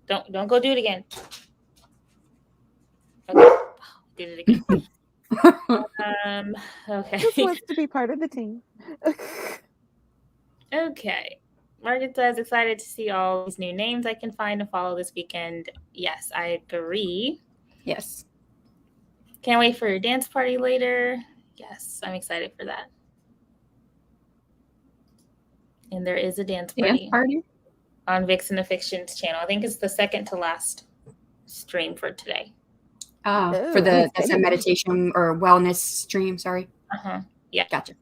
[SPEAKER 1] Don't go do it again. Okay. Did it again. Okay.
[SPEAKER 2] Just wants to be part of the team.
[SPEAKER 1] Okay. Margaret says, excited to see all these new names I can find and follow this weekend. Yes, I agree.
[SPEAKER 3] Yes.
[SPEAKER 1] Can't wait for your dance party later. Yes, I'm excited for that. And there is a dance party on Vixen Fiction's channel. I think it's the second to last stream for today.
[SPEAKER 3] For the that's a meditation or wellness stream. Sorry.
[SPEAKER 1] Yeah.
[SPEAKER 3] Gotcha.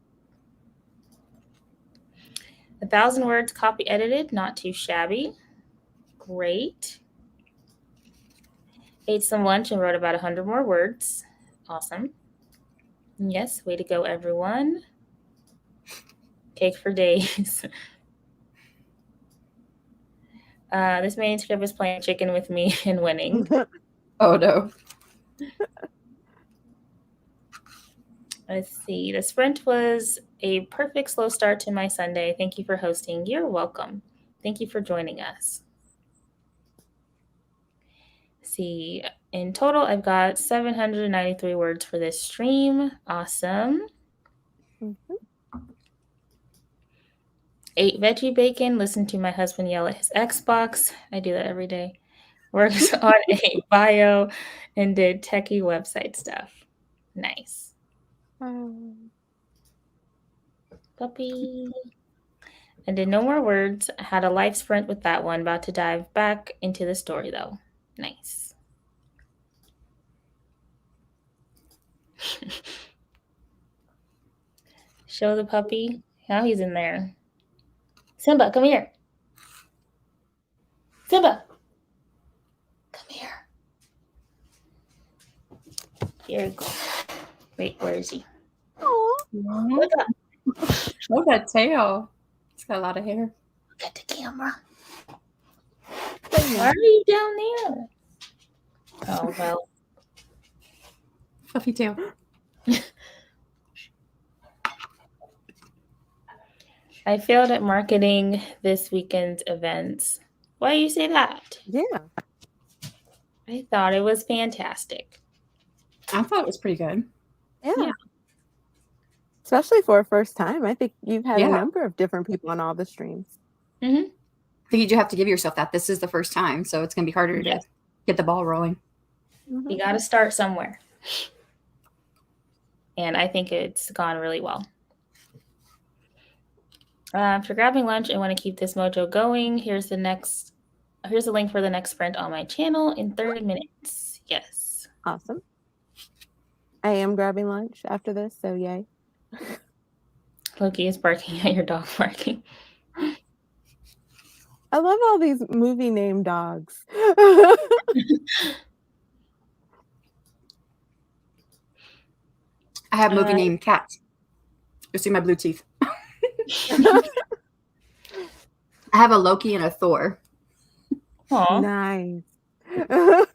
[SPEAKER 1] 1,000 words copy edited, not too shabby. Great. Ate some lunch and wrote about 100 more words. Awesome. Yes, way to go, everyone. Cake for days. This manuscript was playing chicken with me and winning.
[SPEAKER 3] Oh, no.
[SPEAKER 1] Let's see. The sprint was a perfect slow start to my Sunday. Thank you for hosting. You're welcome. Thank you for joining us. Let's see. In total, I've got 793 words for this stream. Awesome. Ate veggie bacon. Listened to my husband yell at his Xbox. I do that every day. Worked on a bio and did techie website stuff. Nice. Puppy. And did no more words. I had a life sprint with that one. About to dive back into the story, though. Nice. Show the puppy. Now he's in there. Simba, come here. Simba. Come here. Here you go. Wait, where is he?
[SPEAKER 2] Oh,
[SPEAKER 1] Look up.
[SPEAKER 3] Look at that tail. It's got a lot of hair.
[SPEAKER 1] Look at the camera. Why are you down there? Oh, well.
[SPEAKER 3] Fluffy tail.
[SPEAKER 1] I failed at marketing this weekend's events. Why do you say that?
[SPEAKER 2] Yeah.
[SPEAKER 1] I thought it was fantastic.
[SPEAKER 3] I thought it was pretty good.
[SPEAKER 2] Yeah. Especially for a first time. I think you've had a number of different people on all the streams.
[SPEAKER 1] Mm-hmm.
[SPEAKER 3] I think you do have to give yourself that. This is the first time, so it's going to be harder to get the ball rolling.
[SPEAKER 2] Mm-hmm.
[SPEAKER 1] You got to start somewhere. And I think it's gone really well. For grabbing lunch, I want to keep this mojo going. Here's the next Here's a link for the next sprint on my channel in 30 minutes. Yes.
[SPEAKER 2] Awesome. I am grabbing lunch after this, so yay.
[SPEAKER 1] Loki is barking at your dog barking.
[SPEAKER 2] I love all these movie name dogs.
[SPEAKER 3] I have movie named cats. You see my blue teeth. I have a Loki and a Thor.
[SPEAKER 1] Aww.
[SPEAKER 2] Nice.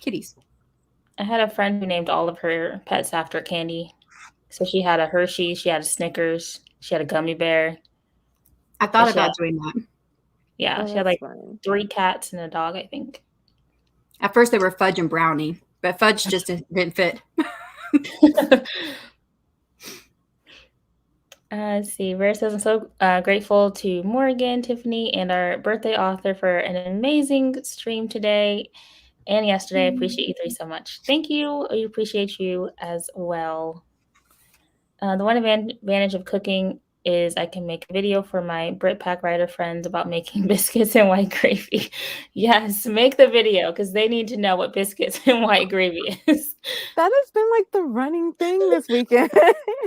[SPEAKER 3] Kitties.
[SPEAKER 1] I had a friend who named all of her pets after candy. So she had a Hershey, she had a Snickers, she had a gummy bear.
[SPEAKER 3] I thought about doing that.
[SPEAKER 1] Yeah, she had like 3 cats and a dog, I think.
[SPEAKER 3] At first they were Fudge and Brownie, but Fudge just didn't fit.
[SPEAKER 1] Let's see. Vera says, I'm so grateful to Morgan, Tiffany, and our birthday author for an amazing stream today and yesterday. I appreciate you 3 so much. Thank you. We appreciate you as well. The one advantage of cooking is I can make a video for my Britpack writer friends about making biscuits and white gravy. Yes, make the video because they need to know what biscuits and white gravy is.
[SPEAKER 2] That has been like the running thing this weekend.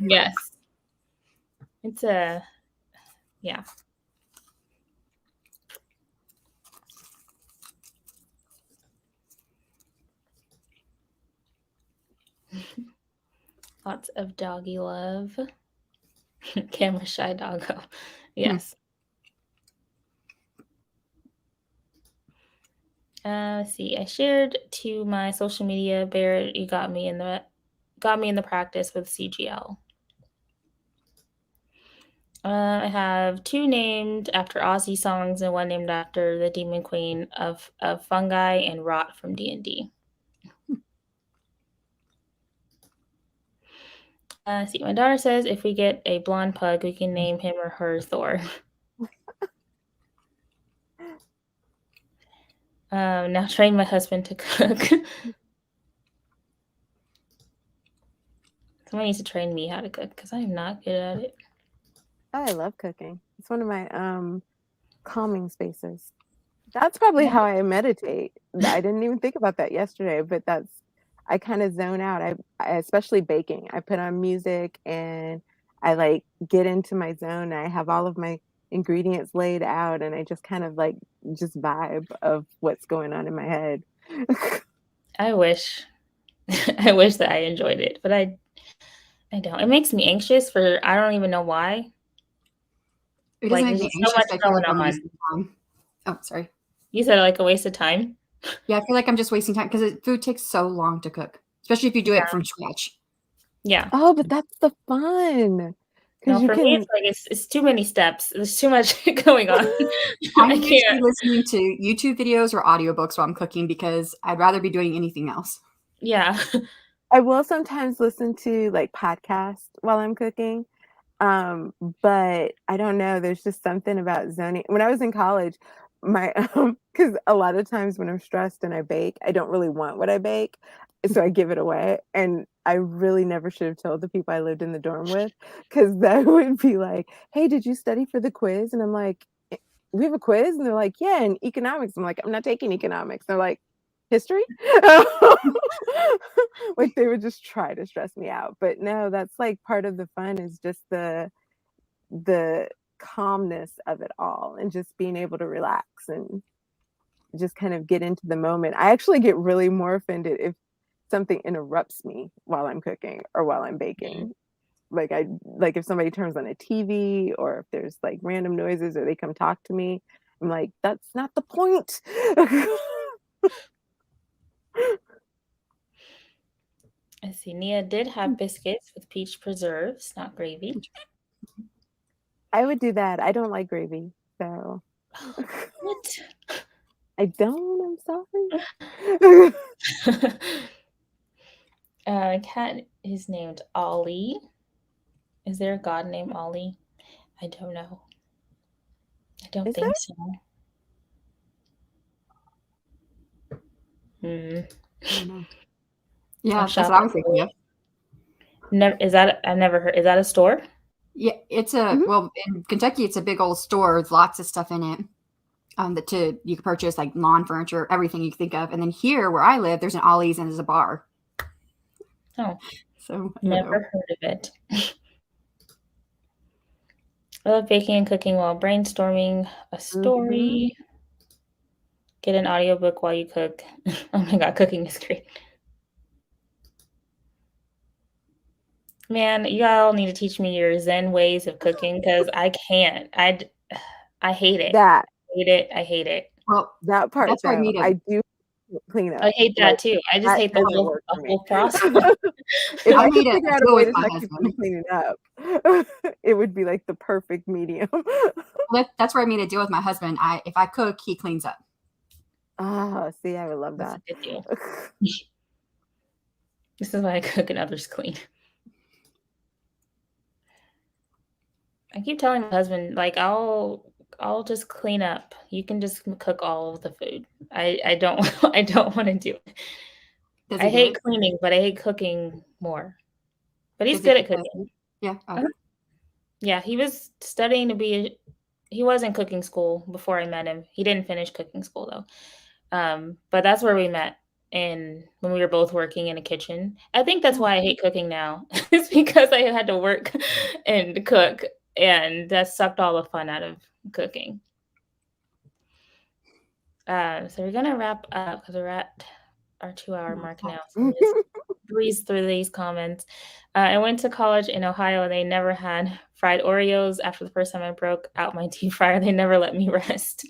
[SPEAKER 1] Yes. It's yeah. Lots of doggy love. Camera shy doggo. Yes. Let's see. I shared to my social media. Barrett, you got me in the practice with CGL. I have 2 named after Aussie songs and 1 named after the Demon Queen of Fungi and Rot from D&D. See, my daughter says if we get a blonde pug, we can name him or her Thor. Now train my husband to cook. Someone needs to train me how to cook because I am not good at it.
[SPEAKER 2] I love cooking. It's one of my calming spaces. That's probably how I meditate. I didn't even think about that yesterday, but I kind of zone out. I especially baking. I put on music and I like get into my zone. I have all of my ingredients laid out and I just kind of like just vibe of what's going on in my head.
[SPEAKER 1] I wish that I enjoyed it, but I don't. It makes me anxious for I don't even know why.
[SPEAKER 3] It doesn't make me anxious.
[SPEAKER 1] So much going on.
[SPEAKER 3] Oh, sorry.
[SPEAKER 1] You said like a waste of time?
[SPEAKER 3] Yeah, I feel like I'm just wasting time because food takes so long to cook, especially if you do it from scratch.
[SPEAKER 1] Yeah.
[SPEAKER 2] Oh, but that's the fun.
[SPEAKER 1] No, for me, it's like it's too many steps. There's too much going on.
[SPEAKER 3] I'm usually listening to YouTube videos or audiobooks while I'm cooking because I'd rather be doing anything else.
[SPEAKER 1] Yeah.
[SPEAKER 2] I will sometimes listen to like podcasts while I'm cooking. But I don't know. There's just something about zoning. When I was in college, because a lot of times when I'm stressed and I bake, I don't really want what I bake, so I give it away. And I really never should have told the people I lived in the dorm with, because that would be like, "Hey, did you study for the quiz?" And I'm like, "We have a quiz," and they're like, "Yeah, in economics." I'm like, "I'm not taking economics." They're like, "History?" Like they would just try to stress me out. But no, that's like part of the fun is just the calmness of it all and just being able to relax and just kind of get into the moment. I actually get really more offended if something interrupts me while I'm cooking or while I'm baking. Like if somebody turns on a TV or if there's like random noises or they come talk to me, I'm like, that's not the point.
[SPEAKER 1] I see. Nia did have biscuits with peach preserves, not gravy.
[SPEAKER 2] I would do that. I don't like gravy, so.
[SPEAKER 1] What?
[SPEAKER 2] I don't. I'm sorry.
[SPEAKER 1] Cat is named Ollie. Is there a god named Ollie? I don't know. I don't think so.
[SPEAKER 3] I don't know. Yeah, that's what I'm thinking of.
[SPEAKER 1] Is that I've never heard. Is that a store?
[SPEAKER 3] Yeah, it's a well in Kentucky. It's a big old store with lots of stuff in it. that you can purchase like lawn furniture, everything you can think of. And then here where I live, there's an Ollie's and there's a bar.
[SPEAKER 1] Oh,
[SPEAKER 3] so
[SPEAKER 1] never heard of it. I love baking and cooking while brainstorming a story. Get an audiobook while you cook. Oh my God, cooking is great. Man, you all need to teach me your Zen ways of cooking because I can't. I hate it.
[SPEAKER 2] That.
[SPEAKER 1] I hate it.
[SPEAKER 3] Well,
[SPEAKER 2] that part
[SPEAKER 3] that's
[SPEAKER 2] though, I do clean up.
[SPEAKER 1] I hate that too. I just hate the whole process.
[SPEAKER 2] If I could figure out a way to keep cleaning up, it would be like the perfect medium.
[SPEAKER 3] That's where I made a deal with my husband. If I cook, he cleans up.
[SPEAKER 2] Ah, see, I would love that.
[SPEAKER 1] That's a good deal. This is why I cook and others clean. I keep telling my husband, like, I'll just clean up. You can just cook all of the food. I don't want to do it. I hate cleaning, but I hate cooking more. But he's good at cooking.
[SPEAKER 3] Yeah.
[SPEAKER 1] Yeah, he was studying to be he was in cooking school before I met him. He didn't finish cooking school though. But that's where we met, and when we were both working in a kitchen. I think that's why I hate cooking now. It's because I had to work and cook, and that sucked all the fun out of cooking. So we're gonna wrap up because we're at our 2-hour mark now. So just breeze through these comments. I went to college in Ohio and they never had fried Oreos. After the first time I broke out my deep fryer, they never let me rest.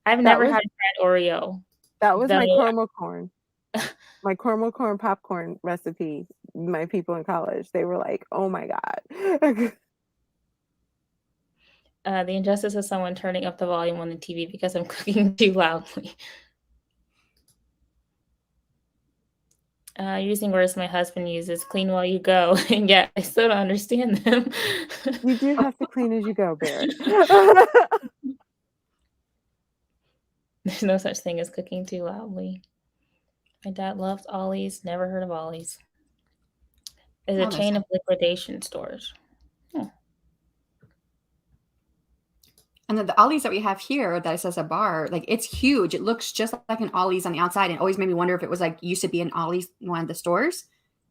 [SPEAKER 1] I've never had fried Oreo.
[SPEAKER 2] That was my caramel corn. My caramel corn popcorn recipe. My people in college, they were like, "Oh my God."
[SPEAKER 1] The injustice of someone turning up the volume on the TV because I'm cooking too loudly. Using words my husband uses, clean while you go, and yet I still don't understand them.
[SPEAKER 2] You do have to clean as you go, Barrett.
[SPEAKER 1] There's no such thing as cooking too loudly. My dad loved Ollie's, never heard of Ollie's. It's a chain of liquidation stores.
[SPEAKER 3] And then the Ollie's that we have here that says a bar, like it's huge. It looks just like an Ollie's on the outside, and it always made me wonder if it was like used to be an Ollie's in one of the stores,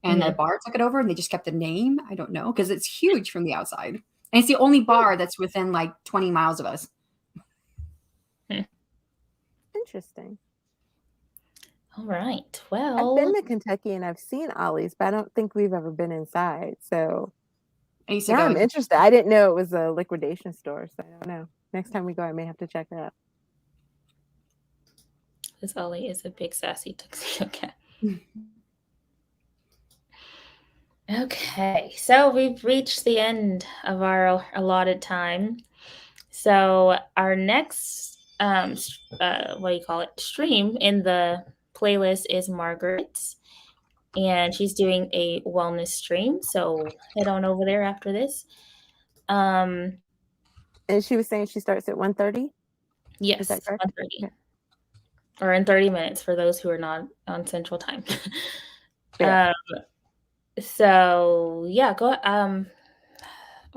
[SPEAKER 3] and the bar took it over, and they just kept the name. I don't know, because it's huge from the outside, and it's the only bar that's within like 20 miles of us.
[SPEAKER 2] Interesting.
[SPEAKER 1] All right. Well,
[SPEAKER 2] I've been to Kentucky and I've seen Ollie's, but I don't think we've ever been inside. So now I'm interested. I didn't know it was a liquidation store, so I don't know. Next time we go, I may have to check it out.
[SPEAKER 1] This Ollie is a big sassy tuxedo cat. Okay, so we've reached the end of our allotted time. So our next, stream in the playlist is Margaret's, and she's doing a wellness stream. So head on over there after this.
[SPEAKER 2] And she was saying she starts at 1:30?
[SPEAKER 1] Yes, 1:30. Yeah. Or in 30 minutes for those who are not on Central Time. Yeah. So yeah, go. I'm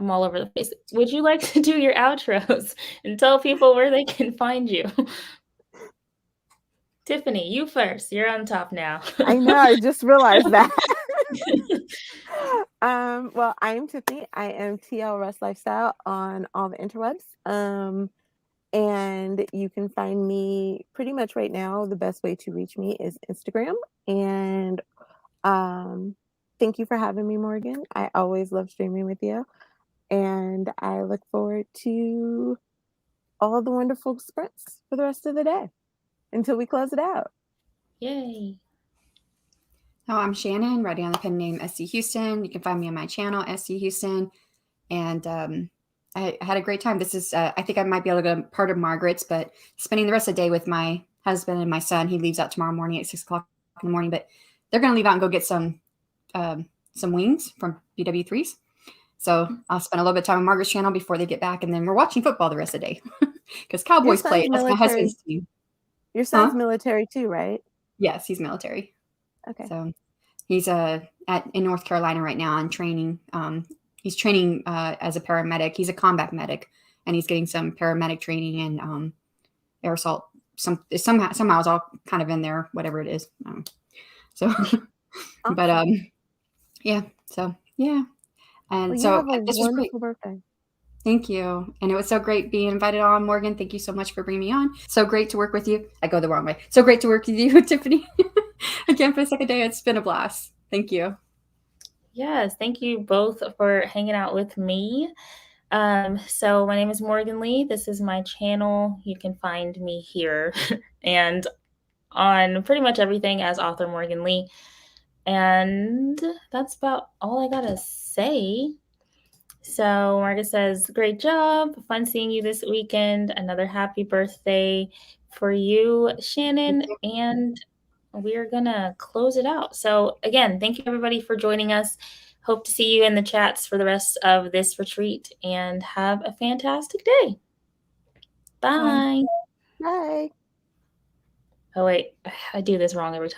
[SPEAKER 1] all over the place. Would you like to do your outros and tell people where they can find you? Tiffany, you first. You're on top now.
[SPEAKER 2] I know. I just realized that. Well, I'm Tiffany. I am TL Rest Lifestyle on all the interwebs. And you can find me pretty much right now. The best way to reach me is Instagram. And thank you for having me, Morgan. I always love streaming with you. And I look forward to all the wonderful sprints for the rest of the day until we close it out.
[SPEAKER 1] Yay.
[SPEAKER 3] Oh, I'm Shannon, writing on the pen name SC Houston. You can find me on my channel, SC Houston. And I had a great time. This is, I think I might be able to go part of Margaret's, but spending the rest of the day with my husband and my son. He leaves out tomorrow morning at 6 o'clock in the morning, but they're going to leave out and go get some wings from BW3s. So I'll spend a little bit of time on Margaret's channel before they get back. And then we're watching football the rest of the day because Cowboys play. That's my husband's team.
[SPEAKER 2] Your son's military too, right?
[SPEAKER 3] Yes, he's military.
[SPEAKER 2] Okay.
[SPEAKER 3] So he's in North Carolina right now and training. He's training as a paramedic. He's a combat medic, and he's getting some paramedic training. And aerosol. Somehow it's all kind of in there, whatever it is. So, but yeah. So yeah, and
[SPEAKER 2] Well, you
[SPEAKER 3] so
[SPEAKER 2] have a
[SPEAKER 3] this was great.
[SPEAKER 2] wonderful birthday.
[SPEAKER 3] Thank you. And it was so great being invited on, Morgan. Thank you so much for bringing me on. So great to work with you. I go the wrong way. So great to work with you, Tiffany. Again, for the second day, it's been a blast. Thank you.
[SPEAKER 1] Yes, thank you both for hanging out with me. So my name is Morgan Lee. This is my channel. You can find me here and on pretty much everything as author Morgan Lee. And that's about all I gotta say. So Margaret says, great job. Fun seeing you this weekend. Another happy birthday for you, Shannon. And we're gonna close it out. So again, thank you everybody for joining us. Hope to see you in the chats for the rest of this retreat and have a fantastic day. Bye.
[SPEAKER 2] Bye.
[SPEAKER 1] Oh wait, I do this wrong every time.